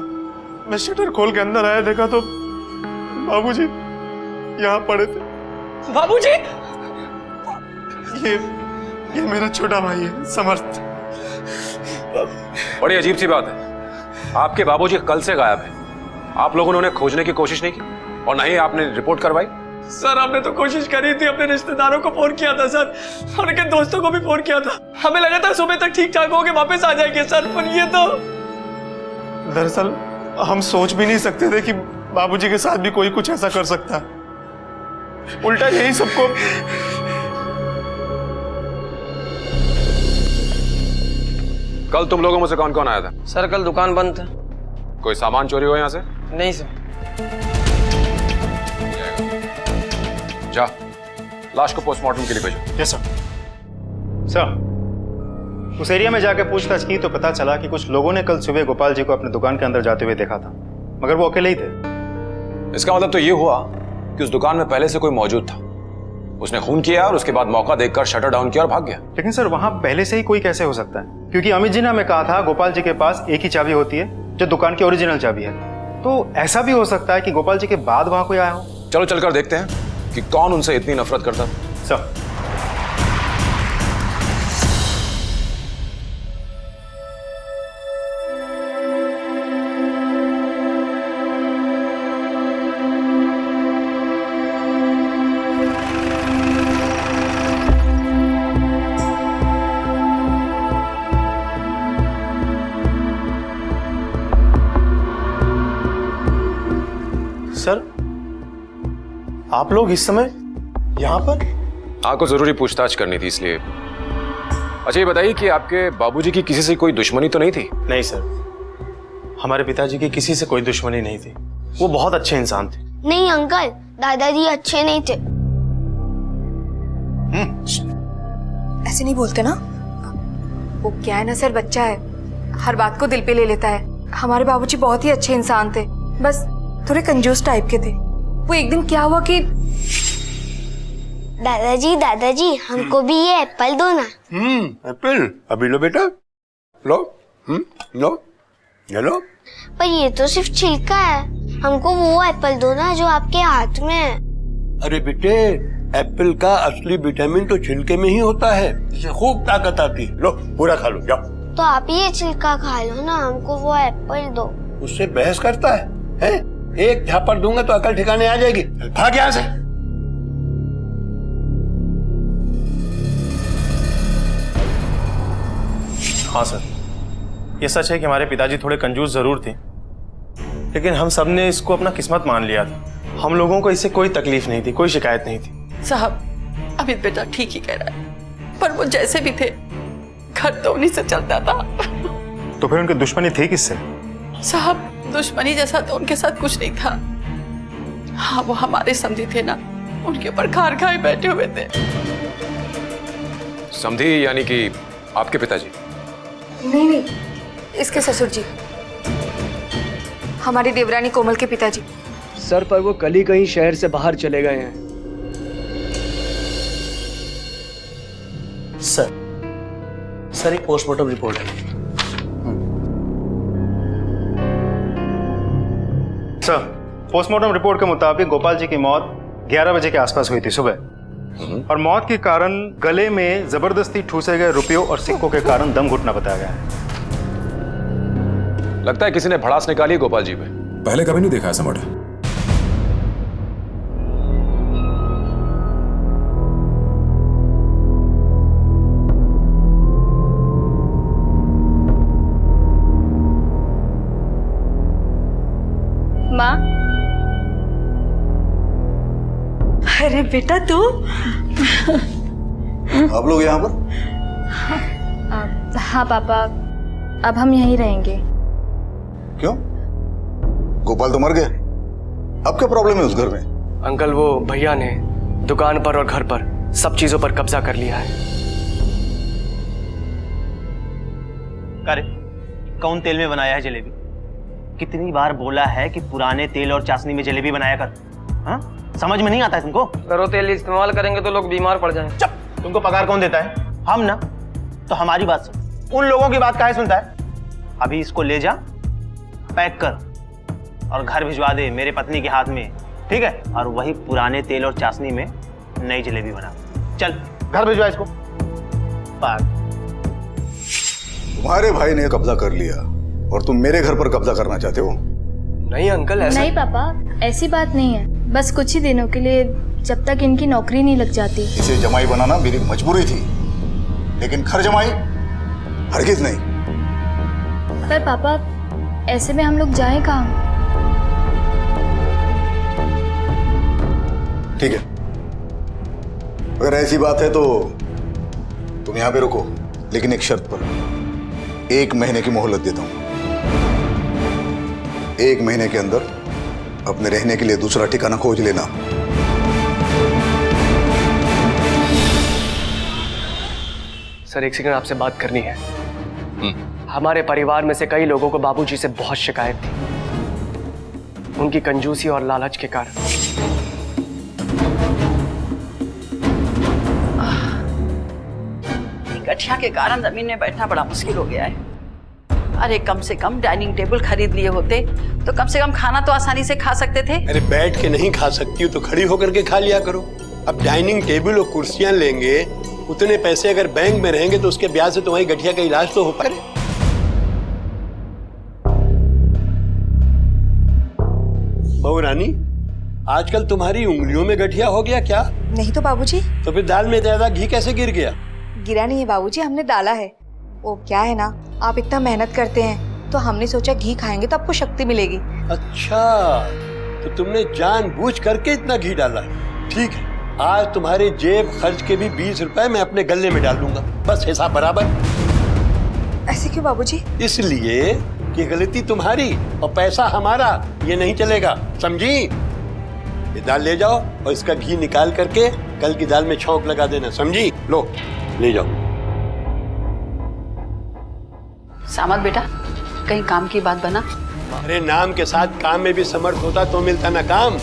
मैं शटर खोल के अंदर आया देखा तो बाबूजी यहाँ पड़े थे। बाबूजी, ये मेरा छोटा भाई है समर्थ। बड़ी अजीब सी बात है, आपके बाबूजी कल से गायब है। आप लोगों ने उन्हें खोजने की कोशिश नहीं की और ना ही आपने रिपोर्ट करवाई। सर हमने तो कोशिश करी थी, अपने रिश्तेदारों को फोन किया था सर, और उनके दोस्तों को भी फोन किया था। हमें लगा था सुबह तक ठीक ठाक होके वापस आ जाएंगे सर, पर ये तो। दरअसल हम सोच भी नहीं सकते थे कि बाबूजी के साथ भी कोई कुछ ऐसा कर सकता है। उल्टा यही सबको। कल तुम लोगों में से कौन कौन आया था? सर कल दुकान बंद था। कोई सामान चोरी हुआ यहाँ से? नहीं सर। जा, लाश को पोस्टमार्टम के लिए भेजो। Yes sir. सर, उस एरिया में जाकर पूछताछ की तो पता चला कि कुछ लोगों ने कल सुबह गोपाल जी को अपने दुकान के अंदर जाते हुए देखा था, मगर वो अकेले ही थे। इसका मतलब तो ये हुआ कि उस दुकान में पहले से कोई मौजूद था। उसने खून किया और उसके बाद मौका देखकर शटर डाउन किया और भाग गया। लेकिन सर वहां पहले से ही कोई कैसे हो सकता है? क्योंकि अमित जी ने हमें कहा था गोपाल जी के पास एक ही चाबी होती है जो दुकान की ओरिजिनल चाबी है। तो ऐसा भी हो सकता है कि गोपाल जी के बाद वहां कोई आया हो। चलो चलकर देखते हैं कि कौन उनसे इतनी नफरत करता था। सर, सर आप लोग इस समय यहाँ पर? आपको जरूरी पूछताछ करनी थी इसलिए। अच्छा ये बताइए कि आपके बाबूजी की किसी से कोई दुश्मनी तो नहीं थी? नहीं सर, हमारे पिताजी की किसी से कोई दुश्मनी नहीं थी। वो बहुत अच्छे इंसान थे। नहीं अंकल, दादाजी अच्छे नहीं थे। ऐसे नहीं बोलते ना। वो क्या है ना सर, बच्चा है, हर बात को दिल पे ले लेता है। हमारे बाबूजी बहुत ही अच्छे इंसान थे, बस थोड़े कंजूस टाइप के थे। वो एक दिन क्या हुआ कि दादाजी हमको भी ये एप्पल दो ना। एप्पल अभी लो बेटा, लो लो ये लो। पर ये तो सिर्फ छिलका है, हमको वो एप्पल दो ना जो आपके हाथ में है। अरे बेटे, एप्पल का असली विटामिन तो छिलके में ही होता है, इससे खूब ताकत आती है। लो पूरा खा लो, जाओ। तो आप ये छिलका खा लो ना, हमको वो एप्पल दो। उससे बहस करता है? एक झापड़ दूंगा तो अकल ठिकाने आ जाएगी। भाग यहाँ से। हाँ सर, ये सच है कि हमारे पिताजी थोड़े कंजूस जरूर थे, लेकिन हम सब ने इसको अपना किस्मत मान लिया था। हम लोगों को इससे कोई तकलीफ नहीं थी, कोई शिकायत नहीं थी। साहब अमित बेटा ठीक ही कह रहा है, पर वो जैसे भी थे घर तो उन्हीं से चलता था। तो फिर उनकी दुश्मनी थी किससे? साहब, दुश्मनी जैसा तो उनके साथ कुछ नहीं था। हाँ, वो हमारे समधी थे ना, उनके ऊपर खार खाए बैठे हुए थे। समधी यानी कि आपके पिताजी? नहीं, इसके ससुर जी, हमारी देवरानी कोमल के पिताजी। सर, पर वो कल ही कहीं शहर से बाहर चले गए हैं। सर एक पोस्टमार्टम रिपोर्ट है। सर, पोस्टमार्टम रिपोर्ट के मुताबिक गोपाल जी की मौत 11 बजे के आसपास हुई थी सुबह, और मौत के कारण गले में जबरदस्ती ठूसे गए रुपयों और सिक्कों के कारण दम घुटना बताया गया है। लगता है किसी ने भड़ास निकाली गोपाल जी पे। पहले कभी नहीं देखा ऐसा मर्डर। माँ। अरे बेटा तू। आप लोग यहाँ पर? हाँ पापा, अब हम यहीं रहेंगे। क्यों? गोपाल तो मर गया, अब क्या प्रॉब्लम है उस घर में? अंकल, वो भैया ने दुकान पर और घर पर सब चीजों पर कब्जा कर लिया है। अरे कौन तेल में बनाया है जलेबी? कितनी बार बोला है कि पुराने तेल और चाशनी में जलेबी बनाया कर। हाँ, समझ में नहीं आता है तुमको? करो तेल इस्तेमाल करेंगे तो लोग बीमार पड़ जाएं। चुप! तुमको पगार कौन देता है? हम ना। तो हमारी बात सुन, उन लोगों की बात काहे सुनता है? अभी इसको ले जा, पैक कर और घर भिजवा दे मेरे पत्नी के हाथ में, ठीक है? और वही पुराने तेल और चाशनी में नई जलेबी बना। चल घर भिजवा इसको। तुम्हारे भाई ने कब्जा कर लिया और तुम मेरे घर पर कब्जा करना चाहते हो? नहीं अंकल, ऐसा नहीं पापा, ऐसी बात नहीं है। बस कुछ ही दिनों के लिए, जब तक इनकी नौकरी नहीं लग जाती। इसे जमाई बनाना मेरी मजबूरी थी, लेकिन घर जमाई हरगिज नहीं। पर पापा, ऐसे में हम लोग जाएं कहाँ? ठीक है, अगर ऐसी बात है तो तुम यहां पे रुको, लेकिन एक शर्त पर। 1 महीने की मोहलत देता हूं। 1 महीने के अंदर अपने रहने के लिए दूसरा ठिकाना खोज लेना। सर, एक सेकंड, आपसे बात करनी है। हमारे परिवार में से कई लोगों को बाबूजी से बहुत शिकायत थी, उनकी कंजूसी और लालच के कारण। गठिया के कारण जमीन में बैठना बड़ा मुश्किल हो गया है। अरे कम से कम डाइनिंग टेबल खरीद लिए होते तो कम से कम खाना तो आसानी से खा सकते थे। अरे बैठ के नहीं खा सकती हो तो खड़ी होकर के खा लिया करो। अब डाइनिंग टेबल और कुर्सियां लेंगे, उतने पैसे अगर बैंक में रहेंगे तो उसके ब्याज से तुम्हारी गठिया का इलाज तो हो पाए। बहू रानी, आजकल तुम्हारी उंगलियों में गठिया हो गया क्या? नहीं तो बाबूजी। तो फिर दाल में ज्यादा घी कैसे गिर गया? गिरा नहीं है बाबूजी, हमने डाला है। वो क्या है ना, आप इतना मेहनत करते हैं तो हमने सोचा घी खाएंगे तो आपको शक्ति मिलेगी। अच्छा, तो तुमने जानबूझ करके इतना घी डाला है। ठीक है, आज तुम्हारे जेब खर्च के भी 20 रुपए मैं अपने गले में डाल दूंगा, बस हिसाब बराबर। ऐसे क्यों बाबूजी? इसलिए कि गलती तुम्हारी और पैसा हमारा, ये नहीं चलेगा, समझी? ये दाल ले जाओ और इसका घी निकाल करके कल की दाल में छौंक लगा देना, समझी? लो ले जाओ। सामत बेटा, कहीं काम की बात बना? अरे नाम के साथ काम में भी समर्थ होता तो मिलता ना काम।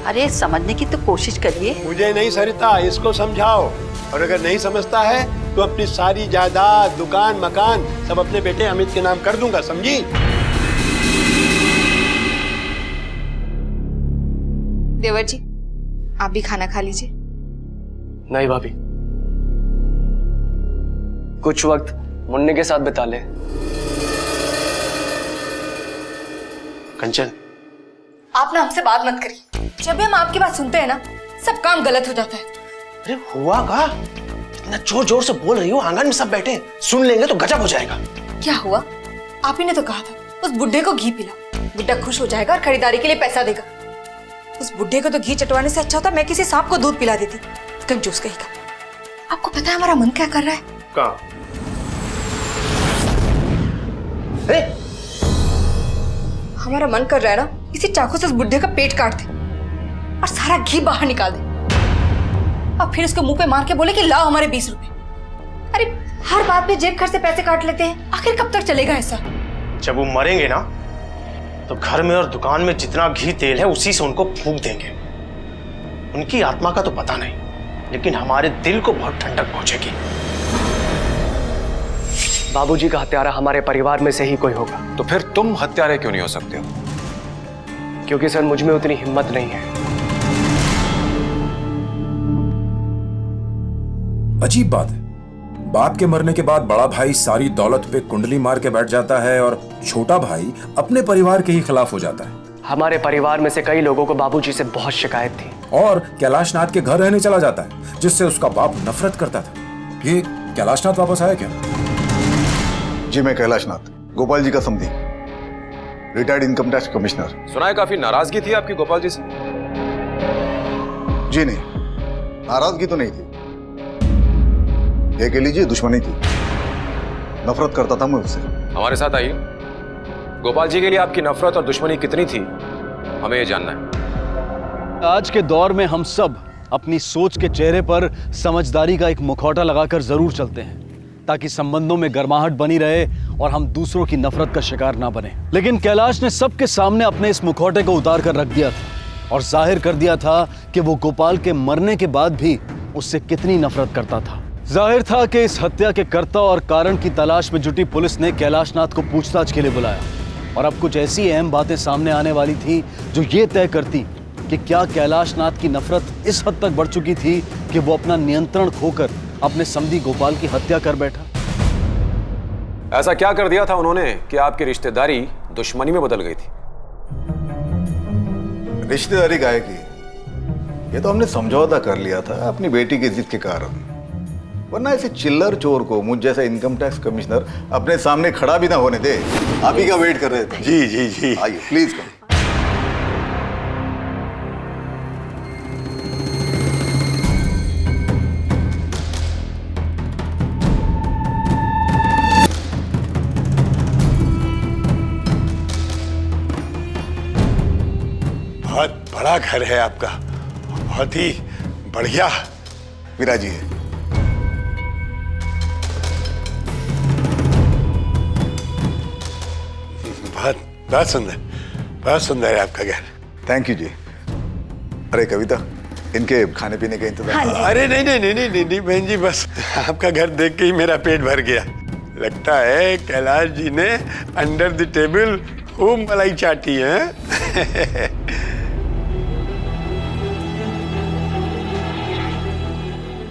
अरे समझने की तो कोशिश करिए। मुझे नहीं सरिता, इसको समझाओ, और अगर नहीं समझता है तो अपनी सारी जायदाद, दुकान, मकान सब अपने बेटे अमित के नाम कर दूंगा, समझी? देवर जी, आप भी खाना खा लीजिए। नहीं भाभी, कुछ वक्त मुन्ने के साथ बिता ले। कंचन, आप ना हमसे बात मत करिए। जब भी हम आपकी बात सुनते हैं ना, सब काम गलत हो जाता है। अरे हुआ का? इतना जोर जोर से बोल रही हो, आंगन में सब बैठे, सुन लेंगे तो गजब हो जाएगा। क्या हुआ? आप ही ने तो कहा था उस बुड्ढे को घी पिला, बुड्ढा खुश हो जाएगा और खरीदारी के लिए पैसा देगा। उस बुड्ढे को तो घी चटवाने से अच्छा होता मैं किसी सांप को दूध पिला देती। कंजूस कहीं का। आपको पता है हमारा मन क्या कर रहा है? कहाँ? हमारा मन कर रहा है ना, इसी चाकू से उस बुड्ढे का पेट काट दे और सारा घी बाहर निकाल दे, और फिर उसके मुंह पे मार के बोले कि लाओ हमारे 20 रुपए। अरे हर बात पे जेब खर्च से पैसे काट लेते हैं, आखिर कब तक चलेगा ऐसा? जब वो मरेंगे ना तो घर में और दुकान में जितना घी तेल है उसी से उनको फूंक देंगे। उनकी आत्मा का तो पता नहीं, लेकिन हमारे दिल को बहुत ठंडक पहुंचेगी। बाबूजी का हत्यारा हमारे परिवार में से ही कोई होगा। तो फिर तुम हत्यारे क्यों नहीं हो सकते हो? क्योंकि सर मुझ में उतनी हिम्मत नहीं है। अजीब बात है, बाप के मरने के बाद बड़ा भाई सारी दौलत पे कुंडली मार के बैठ जाता है और छोटा भाई अपने परिवार के ही खिलाफ हो जाता है। हमारे परिवार में से कई लोगों को बाबूजी से बहुत शिकायत थी। और कैलाशनाथ के घर रहने चला जाता है, जिससे उसका बाप नफरत करता था। ये कैलाशनाथ वापस आया क्या? जी मैं कैलाशनाथ, गोपाल जी का समधी, रिटायर्ड इनकम टैक्स कमिश्नर। सुना है काफी नाराजगी थी आपकी गोपाल जी से? जी नहीं, नाराजगी तो नहीं थी, ये कह लीजिए दुश्मनी थी। नफरत करता था मैं उससे। हमारे साथ आइए। गोपाल जी के लिए आपकी नफरत और दुश्मनी कितनी थी, हमें ये जानना है। आज के दौर में हम सब अपनी सोच के चेहरे पर समझदारी का एक मुखौटा लगाकर जरूर चलते हैं, ताकि संबंधों में गर्माहट बनी रहे और हम दूसरों की नफरत का शिकार ना बने। लेकिन कैलाश ने सबके सामने अपने इस मुखौटे को उतार कर रख दिया था और जाहिर कर दिया था कि वो गोपाल के मरने के बाद भी उससे कितनी नफरत करता था। जाहिर था कि इस हत्या के कर्ता और कारण की तलाश में जुटी पुलिस ने कैलाशनाथ को पूछताछ के लिए बुलाया, और अब कुछ ऐसी अहम बातें सामने आने वाली थी जो ये तय करती कि क्या कैलाशनाथ की नफरत इस हद तक बढ़ चुकी थी कि वो अपना नियंत्रण खोकर अपने समधी गोपाल की हत्या कर बैठा। ऐसा क्या कर दिया था उन्होंने कि आपकी रिश्तेदारी दुश्मनी में बदल गई थी? रिश्तेदारी गाय की, ये तो हमने समझौता कर लिया था अपनी बेटी की जिद के कारण, वरना ऐसे चिल्लर चोर को मुझ जैसा इनकम टैक्स कमिश्नर अपने सामने खड़ा भी ना होने दे। आप ही का वेट कर रहे थे। जी जी जी, आइए प्लीज कम। बहुत बड़ा घर है आपका, बहुत ही बढ़िया। मीरा जी है। बहुत सुंदर, बहुत सुंदर है आपका घर। थैंक यू जी। अरे कविता, इनके खाने पीने का इंतजाम। अरे नहीं नहीं नहीं नहीं नहीं बहन जी, बस आपका घर देख के ही मेरा पेट भर गया। लगता है कैलाश जी ने अंडर द टेबल खूब मलाई चाटी है।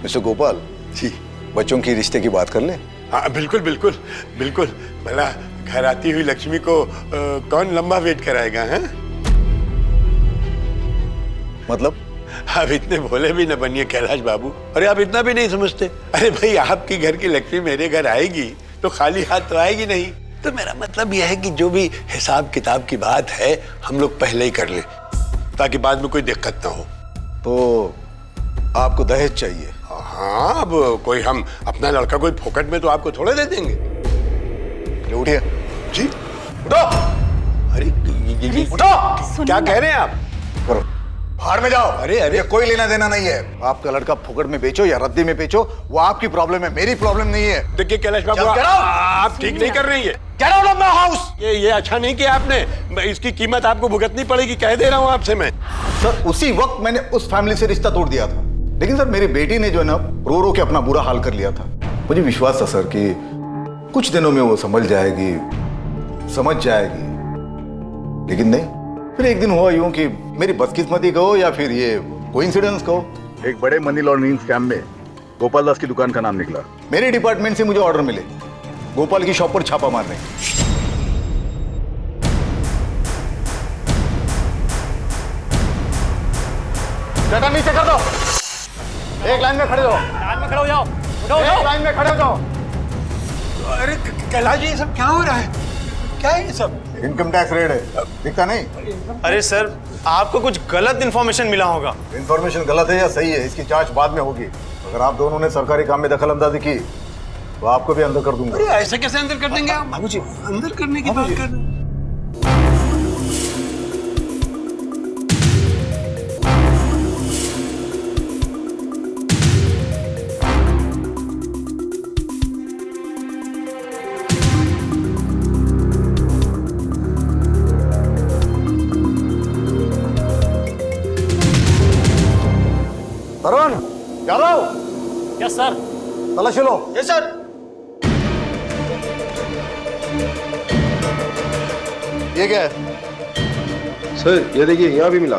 मिस्टर गोपाल जी, बच्चों की रिश्ते की बात कर ले। हाँ बिल्कुल बिल्कुल बिल्कुल। भला घर आती हुई लक्ष्मी को कौन लंबा वेट कराएगा? हैं? मतलब? आप इतने भोले भी न बनिए कैलाश बाबू। अरे आप इतना भी नहीं समझते। अरे भाई, आपकी घर की लक्ष्मी मेरे घर आएगी तो खाली हाथ तो आएगी नहीं। तो मेरा मतलब यह है कि जो भी हिसाब किताब की बात है हम लोग पहले ही कर ले, ताकि बाद में कोई दिक्कत ना हो। तो आपको दहेज चाहिए? हाँ, अब कोई हम अपना लड़का कोई फोकट में तो आपको थोड़े दे देंगे। उठिए जी। उठो। अरे उठो। क्या कह रहे हैं आप? करो, बाहर में जाओ। अरे अरे, कोई लेना देना नहीं है। आपका लड़का फुकट में बेचो या रद्दी में बेचो, वो आपकी प्रॉब्लम है, मेरी प्रॉब्लम नहीं है। देखिए कैलाश बाबू, आप ठीक नहीं कर रही है। Get out of my house! ये अच्छा नहीं किया आपने। इसकी कीमत आपको भुगतनी पड़ेगी, कह दे रहा हूँ आपसे मैं। सर, उसी वक्त मैंने उस फैमिली से रिश्ता तोड़ दिया था, लेकिन सर मेरी बेटी ने जो है ना रो रो के अपना बुरा हाल कर लिया था। मुझे विश्वास था सर कि कुछ दिनों में वो समझ जाएगी, लेकिन नहीं। फिर एक दिन हुआ यूं कि मेरी बदकिस्मती कहो या फिर ये कोइंसिडेंस कहो, एक बड़े मनी लॉन्ड्रिंग स्कैम में गोपाल दास की दुकान का नाम निकला। मेरे डिपार्टमेंट से मुझे ऑर्डर मिले गोपाल की शॉप पर छापा मारने। शटर नीचे कर दो, एक लाइन में खड़े हो। लाइन में खड़े हो जाओ, एक लाइन में खड़े हो जाओ। अरे कैलाश जी, ये सब क्या हो रहा है? क्या है ये सब? इनकम टैक्स रेड है, दिखता नहीं? अरे सर, आपको कुछ गलत इन्फॉर्मेशन मिला होगा। इन्फॉर्मेशन गलत है या सही है, इसकी जांच बाद में होगी। अगर आप दोनों ने सरकारी काम में दखल अंदाजी की तो आपको भी अंदर कर दूंगा। अरे ऐसे कैसे अंदर कर देंगे आप? बाबूजी अंदर करने की बात कर रहे हैं। तरुण यादव। Yes sir. तलाशी लो। Yes sir. ये क्या है? सर ये देखिए यहाँ भी मिला।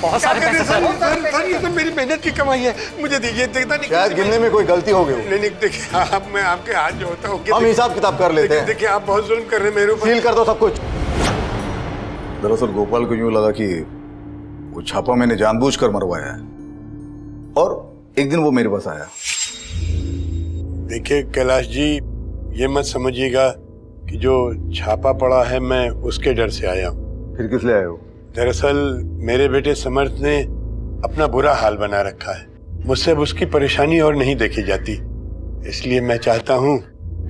बहुत सारे पैसे सर। सर ये तो मेरी मेहनत की कमाई है, मुझे दीजिए। देखता नहीं शायद गिनने में कोई गलती हो गई हो। नहीं देखिए आप, मैं आपके हाथ जो होता हूँ हम हिसाब किताब कर लेते हैं। देखिए आप बहुत जुल्म कर रहे हैं मेरे ऊपर। सील कर दो सब कुछ। दरअसल गोपाल को यूं लगा कि वो छापा मैंने जानबूझकर मरवाया है और एक दिन वो मेरे पास आया। देखिए कैलाश जी, ये मत समझिएगा कि जो छापा पड़ा है मैं उसके डर से आया हूँ। फिर किस लिए आए हो? दरअसल मेरे बेटे समर्थ ने अपना बुरा हाल बना रखा है। मुझसे अब उसकी परेशानी और नहीं देखी जाती, इसलिए मैं चाहता हूँ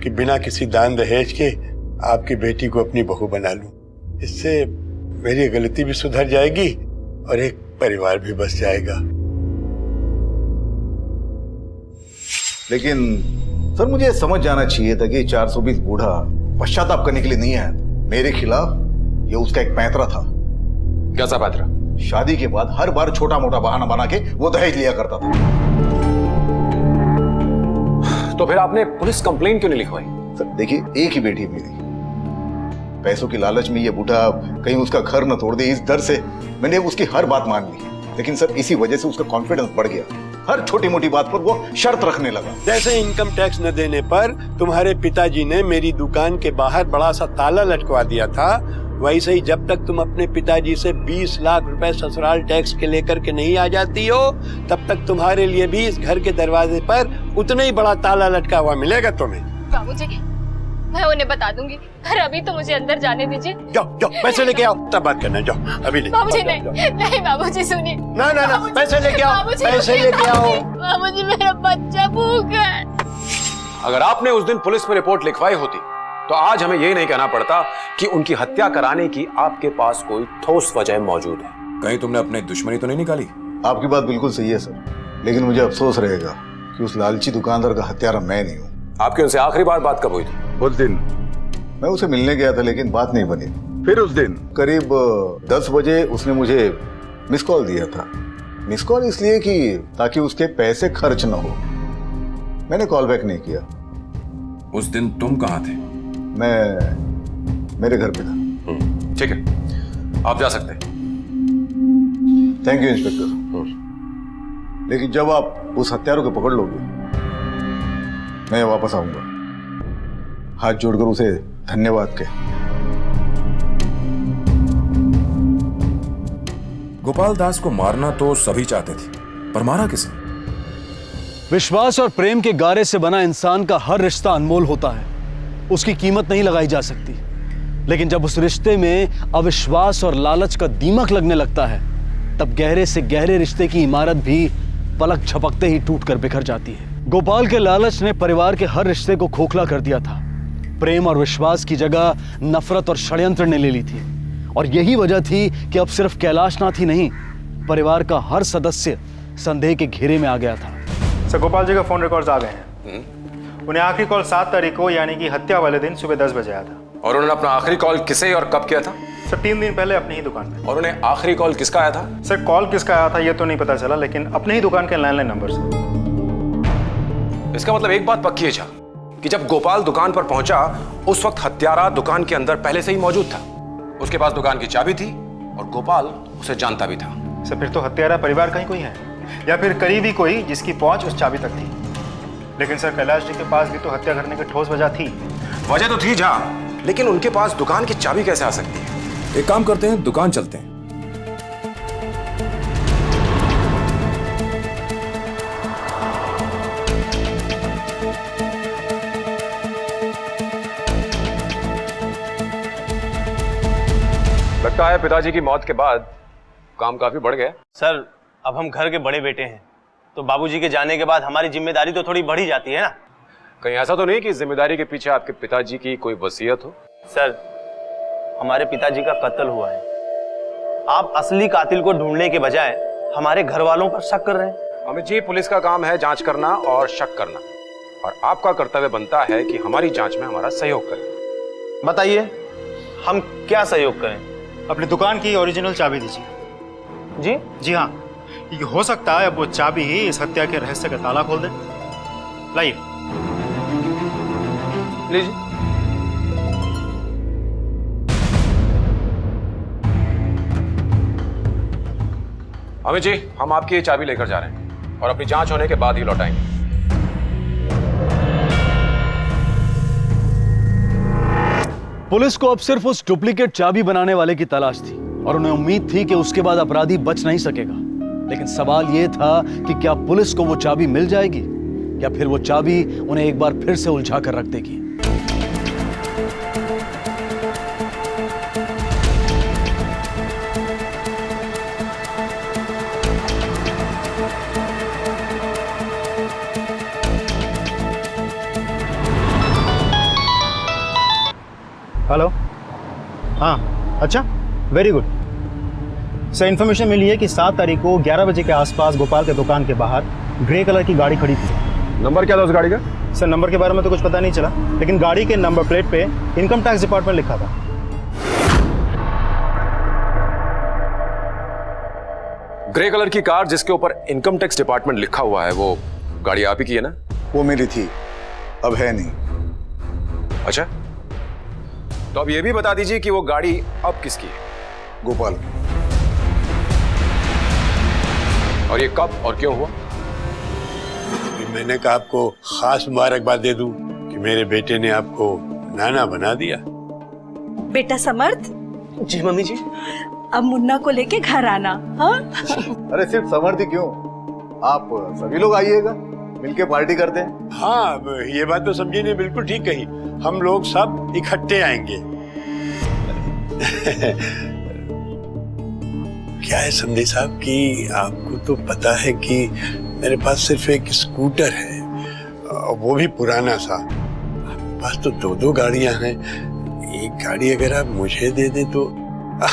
कि बिना किसी दान दहेज के आपकी बेटी को अपनी बहू बना लूं। इससे मेरी गलती भी सुधर जाएगी और एक परिवार भी बस जाएगा। लेकिन सर मुझे समझ जाना चाहिए था कि 420 बूढ़ा पश्चाताप करने के लिए नहीं आया। मेरे खिलाफ ये उसका एक पैंतरा था। कैसा पैंतरा? शादी के बाद हर बार छोटा मोटा बहाना बना के वो दहेज लिया करता था। तो फिर आपने पुलिस कंप्लेंट क्यों नहीं लिखवाई? सर देखिए एक ही बेटी मेरी, पैसों की लालच में ये बूढ़ा कहीं उसका घर न तोड़ दे, इस डर से मैंने उसकी हर बात मान ली। लेकिन सर इसी वजह से उसका कॉन्फिडेंस बढ़ गया, हर छोटी मोटी बात पर वो शर्त रखने लगा। जैसे इनकम टैक्स न देने पर तुम्हारे पिताजी ने मेरी दुकान के बाहर बड़ा सा ताला लटकवा दिया था, वैसे ही जब तक तुम अपने पिताजी से 20 लाख रुपए ससुराल टैक्स के लेकर के नहीं आ जाती हो, तब तक तुम्हारे लिए भी इस घर के दरवाजे पर उतना ही बड़ा ताला लटका हुआ मिलेगा तुम्हें। बाबूजी मैं उन्हें बता दूंगी, पर अभी तो मुझे अंदर जाने दीजिए। जाओ जाओ पैसे लेके आओ, तब बात करना। जाओ अभी नहीं। बाबूजी नहीं नहीं बाबूजी सुनिए। ना ना ना पैसे लेके आओ, पैसे लेके आओ। बाबूजी मेरा बच्चा भूखा है। अगर आपने उस दिन पुलिस में रिपोर्ट लिखवाई होती तो आज हमें यही नहीं कहना पड़ता कि उनकी हत्या कराने की आपके पास कोई ठोस वजह मौजूद है। कहीं तुमने अपनी दुश्मनी तो नहीं निकाली? आपकी बात बिल्कुल सही है सर, लेकिन मुझे अफसोस रहेगा कि उस लालची दुकानदार का हत्यारा मैं नहीं हूँ। आपकी उनसे आखिरी बार बात कब हुई थी? उस दिन मैं उसे मिलने गया था लेकिन बात नहीं बनी। फिर उस दिन करीब 10 बजे उसने मुझे मिस कॉल दिया था। मिस कॉल इसलिए कि ताकि उसके पैसे खर्च न हो। मैंने कॉल बैक नहीं किया। उस दिन तुम कहाँ थे? मैं मेरे घर पे था। ठीक है आप जा सकते हैं। Thank you inspector. लेकिन जब आप उस हत्यारों को पकड़ लोगे मैं वापस आऊंगा, हाथ जोड़कर उसे धन्यवाद कह। गोपाल दास को मारना तो सभी चाहते थे, पर मारा किसे? विश्वास और प्रेम के गारे से बना इंसान का हर रिश्ता अनमोल होता है, उसकी कीमत नहीं लगाई जा सकती। लेकिन जब उस रिश्ते में अविश्वास और लालच का दीमक लगने लगता है, तब गहरे से गहरे रिश्ते की इमारत भी पलक झपकते ही टूटकर बिखर जाती है। गोपाल के लालच ने परिवार के हर रिश्ते को खोखला कर दिया था। प्रेम और विश्वास की जगह नफरत और षड्यंत्र ने ले ली थी, और यही वजह थी कि अब सिर्फ कैलाशनाथ ही नहीं, परिवार का हर सदस्य संदेह के घेरे में आ गया था। सर गोपाल जी का फोन रिकॉर्ड्स आ गए हैं। उन्हें आखिरी कॉल 7 तारीख को यानी कि हत्या वाले दिन सुबह 10 बजे आया था। और उन्होंने अपना आखिरी कॉल किसे और कब किया था? सर 3 दिन पहले अपनी ही दुकान पे। और उन्हें आखिरी कॉल किसका आया था? सर कॉल किसका आया था ये तो नहीं पता चला, लेकिन अपने ही दुकान के लैंडलाइन नंबर से। इसका मतलब एक बात पक्की है जा कि जब गोपाल दुकान पर पहुंचा उस वक्त हत्यारा दुकान के अंदर पहले से ही मौजूद था। उसके पास दुकान की चाबी थी और गोपाल उसे जानता भी था। सर फिर तो हत्यारा परिवार का ही कोई है, या फिर करीबी कोई जिसकी पहुंच उस चाबी तक थी। लेकिन सर कैलाश जी के पास भी तो हत्या करने की ठोस वजह थी। वजह तो थी जा, लेकिन उनके पास दुकान की चाबी कैसे आ सकती है? एक काम करते हैं, दुकान चलते हैं। लगता है पिताजी की मौत के बाद काम काफी बढ़ गया। सर अब हम घर के बड़े बेटे हैं, तो बाबूजी के जाने के बाद हमारी जिम्मेदारी तो थोड़ी बढ़ी जाती है ना। कहीं ऐसा तो नहीं कि जिम्मेदारी के पीछे आपके पिताजी की कोई वसीयत हो? सर, हमारे पिताजी का कत्ल हुआ है। आप असली कातिल को ढूंढने के बजाय हमारे घर वालों पर शक कर रहे हैं। अमित जी, पुलिस का काम है जांच करना और शक करना, और आपका कर्तव्य बनता है कि हमारी जांच में हमारा सहयोग करें। बताइए, हम क्या सहयोग करें? अपनी दुकान की ओरिजिनल चाबी दीजिए। जी? जी हाँ, ये हो सकता है अब वो चाबी ही इस हत्या के रहस्य का ताला खोल दे। लाइए। लीजिए। अमित जी, हम आपकी ये चाबी लेकर जा रहे हैं और अपनी जांच होने के बाद ही लौटाएंगे। पुलिस को अब सिर्फ उस डुप्लीकेट चाबी बनाने वाले की तलाश थी और उन्हें उम्मीद थी कि उसके बाद अपराधी बच नहीं सकेगा। लेकिन सवाल यह था कि क्या पुलिस को वो चाबी मिल जाएगी या फिर वो चाबी उन्हें एक बार फिर से उलझा कर रख देगी। हेलो। हाँ, अच्छा, वेरी गुड सर। इन्फॉर्मेशन मिली है कि 7 तारीख को 11 बजे के आसपास गोपाल के दुकान के बाहर ग्रे कलर की गाड़ी खड़ी थी। नंबर क्या था उस गाड़ी का? सर, नंबर के बारे में तो कुछ पता नहीं चला, लेकिन गाड़ी के नंबर प्लेट पे इनकम टैक्स डिपार्टमेंट लिखा था। ग्रे कलर की कार जिसके ऊपर इनकम टैक्स डिपार्टमेंट लिखा हुआ है, वो गाड़ी आप ही की है ना? वो मेरी थी, अब है नहीं। अच्छा, तो अब ये भी बता दीजिए कि वो गाड़ी अब किसकी है? गोपाल। और ये कब और क्यों हुआ? मैंने कहा आपको खास मुबारकबाद दे दूं कि मेरे बेटे ने आपको नाना बना दिया। बेटा समर्थ। जी मम्मी जी। अब मुन्ना को लेके घर आना। हाँ? अरे सिर्फ समर्थ ही क्यों, आप सभी लोग आइएगा, मिलके पार्टी करते हैं। हाँ, ये बात तो समझी ने बिल्कुल ठीक कही, हम लोग सब इकट्ठे आएंगे। क्या है समझे साहब कि आपको तो पता है कि मेरे पास सिर्फ एक स्कूटर है, वो भी पुराना सा। आपके पास तो 2-2 गाड़ियां हैं, एक गाड़ी अगर आप मुझे दे दे तो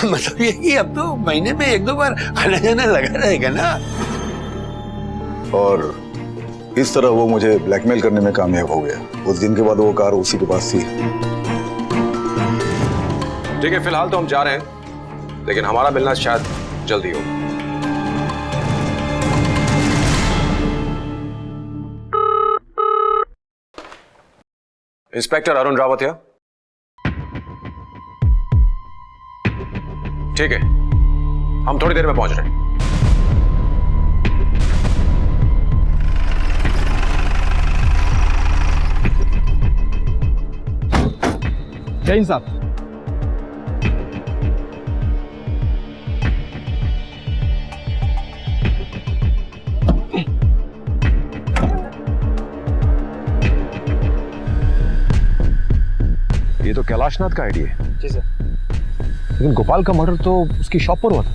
मतलब ये कि अब तो महीने में 1-2 बार आना जाना लगा रहेगा ना। और इस तरह वो मुझे ब्लैकमेल करने में कामयाब हो गया। उस दिन के बाद वो कार उसी के पास थी। ठीक है, फिलहाल तो हम जा रहे हैं, लेकिन हमारा मिलना शायद जल्दी होगा। इंस्पेक्टर अरुण रावत है? ठीक है, हम थोड़ी देर में पहुंच रहे हैं। जैन साहब, ये तो कैलाशनाथ का आईडी है। जी सर। लेकिन गोपाल का मर्डर तो उसकी शॉप पर हुआ था।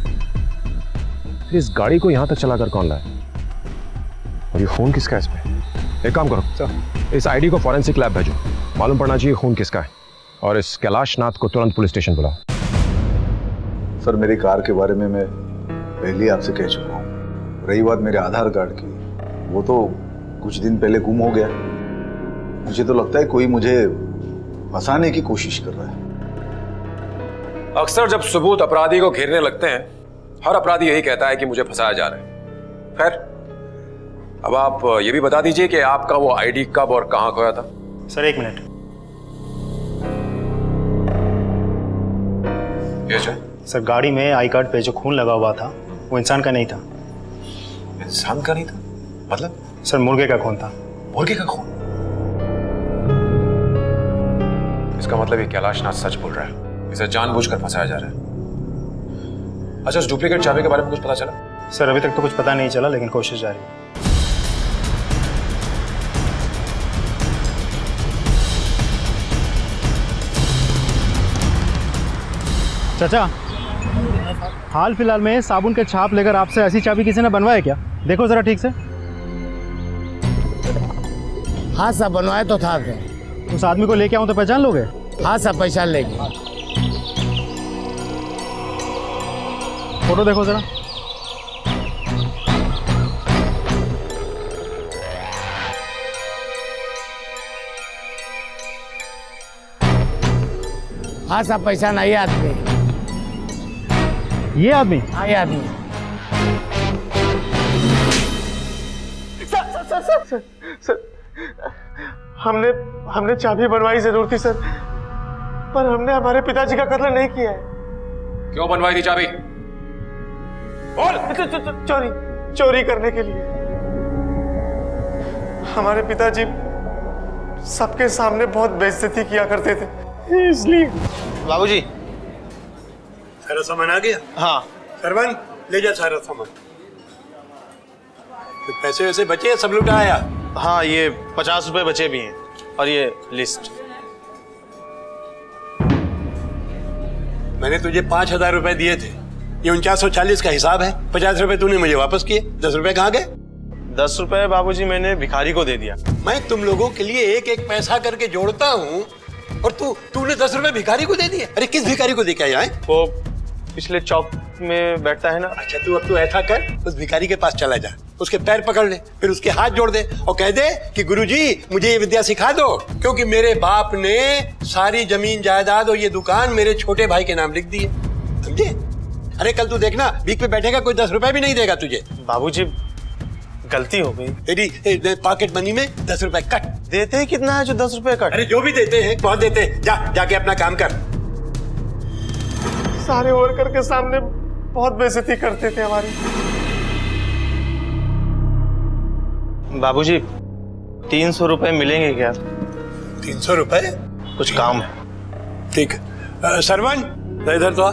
फिर इस गाड़ी को यहां तक चलाकर कौन लाया? और ये खून किसका है इस पे? एक काम करो सर, इस आईडी को फॉरेंसिक लैब भेजो, मालूम पड़ना चाहिए खून किसका है, और इस कैलाशनाथ को तुरंत पुलिस स्टेशन बुलाओ। सर, मेरी कार के बारे में मैं पहले ही आपसे कह चुका हूँ। रही बात मेरे आधार कार्ड की, वो तो कुछ दिन पहले गुम हो गया। मुझे तो लगता है कोई मुझे फंसाने की कोशिश कर रहा है। अक्सर जब सबूत अपराधी को घेरने लगते हैं, हर अपराधी यही कहता है कि मुझे फंसाया जा रहा है। खैर, अब आप ये भी बता दीजिए कि आपका वो आईडी कब और कहां खोया था? Sir, 1 minute. ये सर, गाड़ी में आई कार्ड पे जो खून लगा हुआ था वो इंसान का नहीं था। इंसान का नहीं था? मतलब? सर, मुर्गे का खून था। मुर्गे का खून? इसका मतलब ये कैलाशनाथ सच बोल रहा है, इसे जानबूझकर फंसाया जा रहा है। अच्छा, उस डुप्लीकेट चाबी के बारे में कुछ पता चला? सर, अभी तक तो कुछ पता नहीं चला, लेकिन कोशिश जारी है। चाचा, हाल फिलहाल में साबुन के छाप लेकर आपसे ऐसी चाबी किसी ने बनवाया क्या? देखो जरा ठीक से। हाँ साहब, बनवाया तो था सर। उस आदमी को लेके आऊं तो पहचान लोगे? हाँ साहब, पहचान लेंगे। फोटो देखो जरा। हाँ साहब, पहचान आई आदमी। ये आदमी? हाँ, ये आदमी। सर, हमने चाबी बनवाई जरूर थी सर, पर हमने हमारे पिताजी का कत्ल नहीं किया है। क्यों बनवाई थी चाबी? बोल। चोरी करने के लिए। हमारे पिताजी सबके सामने बहुत बेइज्जती किया करते थे, इसलिए। बाबूजी, सारा सामान आ गया? हाँ। सरवन, ले जा सारा सामान। तो पैसे वैसे बचे, सब लुटा आया? हाँ, ये 50 रुपए बचे भी हैं और ये लिस्ट। मैंने तुझे 5,000 रुपए दिए थे, ये 4940 का हिसाब है। 50 रुपए तूने मुझे वापस किए, 10 रुपए कहाँ गए? 10 रुपए बाबूजी मैंने भिखारी को दे दिया। मैं तुम लोगों के लिए एक एक पैसा करके जोड़ता हूँ और तूने 10 रुपए भिखारी को दे दिए। अरे किस भिखारी को दे के आया है? वो पिछले चौक में बैठता है ना। अच्छा, तू अब तो ऐसा कर, उस भिखारी के पास चला जा, उसके पैर पकड़ ले, फिर उसके हाथ जोड़ दे और कह दे कि गुरुजी मुझे ये विद्या सिखा दो, क्योंकि मेरे बाप ने सारी जमीन जायदाद और ये दुकान मेरे छोटे भाई के नाम लिख दी है। समझे? अरे कल तू देखना, बीक पे बैठेगा, कोई 10 रुपए भी नहीं देगा तुझे। बाबूजी, गलती हो गई। तेरी पॉकेट मनी में 10 रुपए कट। देते ही कितना है जो 10 रुपए कट? अरे जो भी देते हैं बहुत देते हैं। जाके अपना काम कर। सारे वर्कर के सामने बहुत बेइज्जती करते थे हमारी। बाबूजी, 300 रुपए मिलेंगे क्या? 300 रुपए? कुछ काम है। ठीक है। सरवन, इधर तो आ।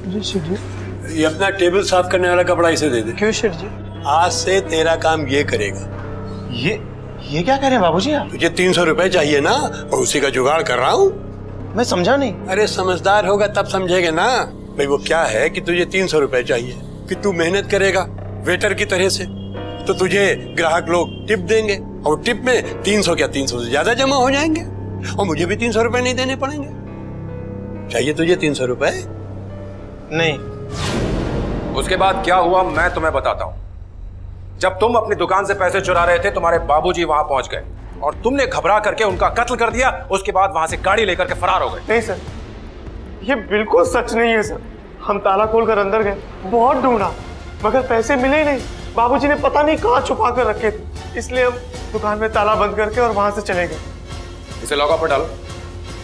जी शेठ जी। ये अपना टेबल साफ करने वाला कपड़ा इसे दे दे। क्यों शेठ जी? आज से तेरा काम ये करेगा। ये क्या कह रहे हैं बाबूजी आप? तुझे 300 रुपए चाहिए ना, और उसी का जुगाड़ कर रहा हूँ। मैं समझा नहीं। अरे समझदार होगा तब समझेगा ना। भाई वो क्या है कि तुझे 300 रुपए चाहिए कि तू मेहनत करेगा वेटर की तरह से, तो तुझे ग्राहक लोग टिप देंगे और टिप में 300 क्या 300 से ज्यादा जमा हो जाएंगे और मुझे भी 300 रुपए नहीं देने पड़ेंगे। चाहिए तुझे 300 रुपए? नहीं। उसके बाद क्या हुआ मैं तुम्हें बताता हूं। जब तुम अपनी दुकान से पैसे चुरा रहे थे, तुम्हारे बाबूजी वहां पहुंच गए और तुमने घबरा करके उनका कत्ल कर दिया। उसके बाद वहां से गाड़ी लेकर के फरार हो गए। नहीं सर, ये बिल्कुल सच नहीं है सर। हम ताला खोलकर अंदर गए, बहुत ढूंढा, मगर पैसे मिले ही नहीं। बाबूजी ने पता नहीं कहाँ छुपा कर रखे थे, इसलिए हम दुकान में ताला बंद करके और वहां से चले गए। इसे लॉकअप पर डालो,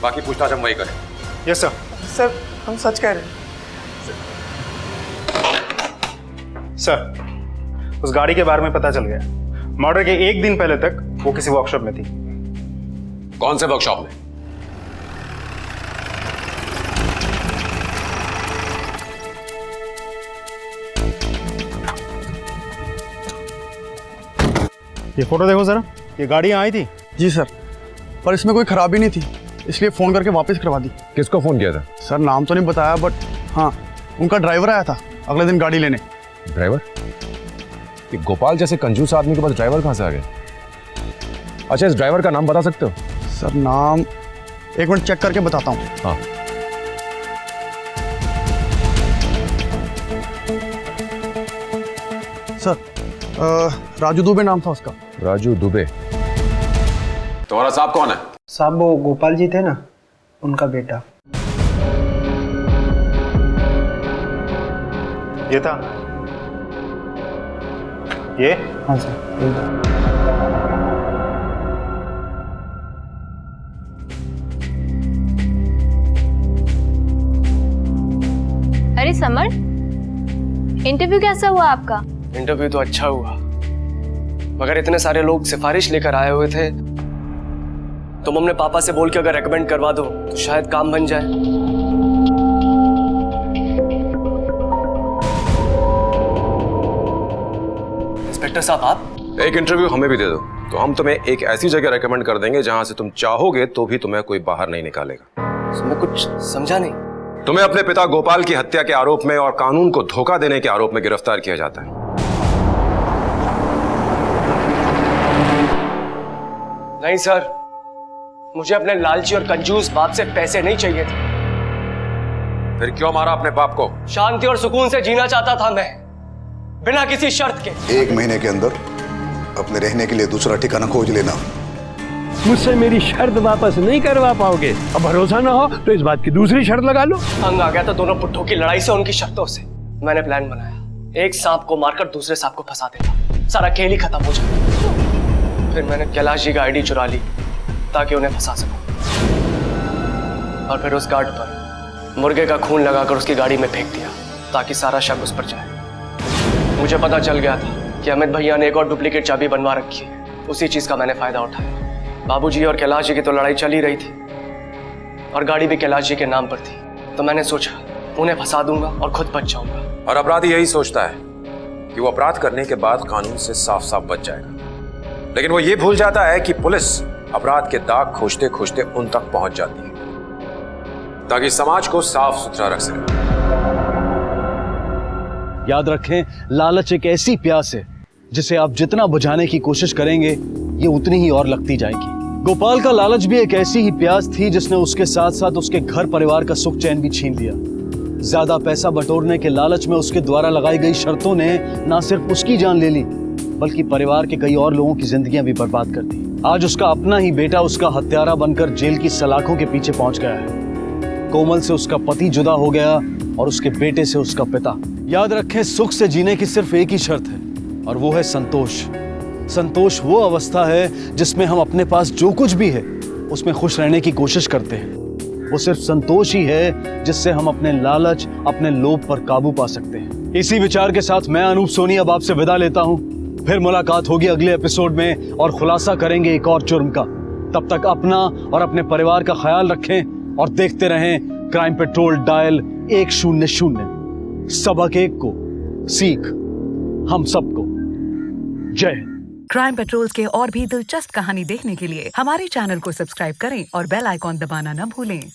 बाकी पूछताछ हम वही करें। Yes sir. सर, हम सच कह रहे हैं। सर, उस गाड़ी के बारे में पता चल गया। मर्डर के 1 दिन पहले तक वो किसी वर्कशॉप में थी। कौन से वर्कशॉप में? ये फोटो देखो जरा, ये गाड़ी यहाँ आई थी। जी सर, पर इसमें कोई खराबी नहीं थी, इसलिए फ़ोन करके वापस करवा दी। किसको फ़ोन किया था? सर नाम तो नहीं बताया, बट हाँ, उनका ड्राइवर आया था अगले दिन गाड़ी लेने। ड्राइवर? ये गोपाल जैसे कंजूस आदमी के पास ड्राइवर कहाँ से आ गया? अच्छा, इस ड्राइवर का नाम बता सकते हो? सर नाम 1 मिनट चेक करके बताता हूँ। हाँ। सर, राजू दुबे नाम था उसका। राजू दुबे? तुम्हारा साहब कौन है? साहब वो गोपाल जी थे ना, उनका बेटा। ये था? ये? हाँ सर। अरे समर, इंटरव्यू कैसा हुआ आपका? इंटरव्यू तो अच्छा हुआ, मगर इतने सारे लोग सिफारिश लेकर आए हुए थे। तुम अपने पापा से बोल के अगर रेकमेंड करवा दो तो शायद काम बन जाए। इंस्पेक्टर साहब, आप एक इंटरव्यू हमें भी दे दो, तो हम तुम्हें एक ऐसी जगह रेकमेंड कर देंगे जहां से तुम चाहोगे तो भी तुम्हें कोई बाहर नहीं निकालेगा। मैं कुछ समझा नहीं। तुम्हें अपने पिता गोपाल की हत्या के आरोप में और कानून को धोखा देने के आरोप में गिरफ्तार किया जाता है। नहीं सर, मुझे अपने लालची और कंजूस बाप से पैसे नहीं चाहिए थे। फिर क्यों मारा अपने बाप को? शांति और सुकून से जीना चाहता था मैं, बिना किसी शर्त के। 1 महीने के अंदर अपने रहने के लिए दूसरा ठिकाना खोज लेना। मुझसे मेरी शर्त वापस नहीं करवा पाओगे। अब भरोसा ना हो तो इस बात की दूसरी शर्त लगा लो। तंग आ गया था दोनों पुट्ठों की लड़ाई से, उनकी शर्तों से। मैंने प्लान बनाया, एक सांप को मारकर दूसरे सांप को फंसा देता, सारा खेल ही खत्म हो जाता। फिर मैंने कैलाश जी का आईडी चुरा ली ताकि उन्हें फंसा सकूं, और फिर उस गार्ड पर मुर्गे का खून लगाकर उसकी गाड़ी में फेंक दिया ताकि सारा शक उस पर जाए। मुझे पता चल गया था कि अमित भैया ने एक और डुप्लीकेट चाबी बनवा रखी है। उसी चीज का मैंने फायदा उठाया। बाबूजी और कैलाश जी की तो लड़ाई चल ही रही थी और गाड़ी भी कैलाश जी के नाम पर थी, तो मैंने सोचा उन्हें फंसा दूंगा और खुद बच जाऊंगा। और अपराधी यही सोचता है कि वो अपराध करने के बाद कानून से साफ साफ बच जाएगा, लेकिन वो ये भूल जाता है कि पुलिस अपराध के दाग खोजते खोजते उन तक पहुंच जाती है ताकि समाज को साफ सुथरा रख सके। याद रखें, लालच एक ऐसी प्यास है जिसे आप जितना बुझाने की कोशिश करेंगे ये उतनी ही और लगती जाएगी। गोपाल का लालच भी एक ऐसी ही प्यास थी जिसने उसके साथ साथ उसके घर परिवार का सुख चैन भी छीन लिया। ज्यादा पैसा बटोरने के लालच में उसके द्वारा लगाई गई शर्तों ने न सिर्फ उसकी जान ले ली बल्कि परिवार के कई और लोगों की जिंदगियां भी बर्बाद कर दी। आज उसका अपना ही बेटा उसका हत्यारा बनकर जेल की सलाखों के पीछे पहुंच गया है। कोमल से उसका पति जुदा हो गया और उसके बेटे से उसका पिता। याद रखें, सुख से जीने की सिर्फ एक ही शर्त है और वो है संतोष। संतोष वो अवस्था है जिसमें हम अपने पास जो कुछ भी है उसमें खुश रहने की कोशिश करते हैं। वो सिर्फ संतोष ही है जिससे हम अपने लालच, अपने लोभ पर काबू पा सकते हैं। इसी विचार के साथ मैं अनूप सोनी अब आपसे विदा लेता हूं। फिर मुलाकात होगी अगले एपिसोड में और खुलासा करेंगे एक और जुर्म का। तब तक अपना और अपने परिवार का ख्याल रखें और देखते रहें क्राइम पेट्रोल डायल 100। सबक एक को सीख हम सबको। जय हिंद। क्राइम पेट्रोल के और भी दिलचस्प कहानी देखने के लिए हमारे चैनल को सब्सक्राइब करें और बेल आइकॉन दबाना न भूलें।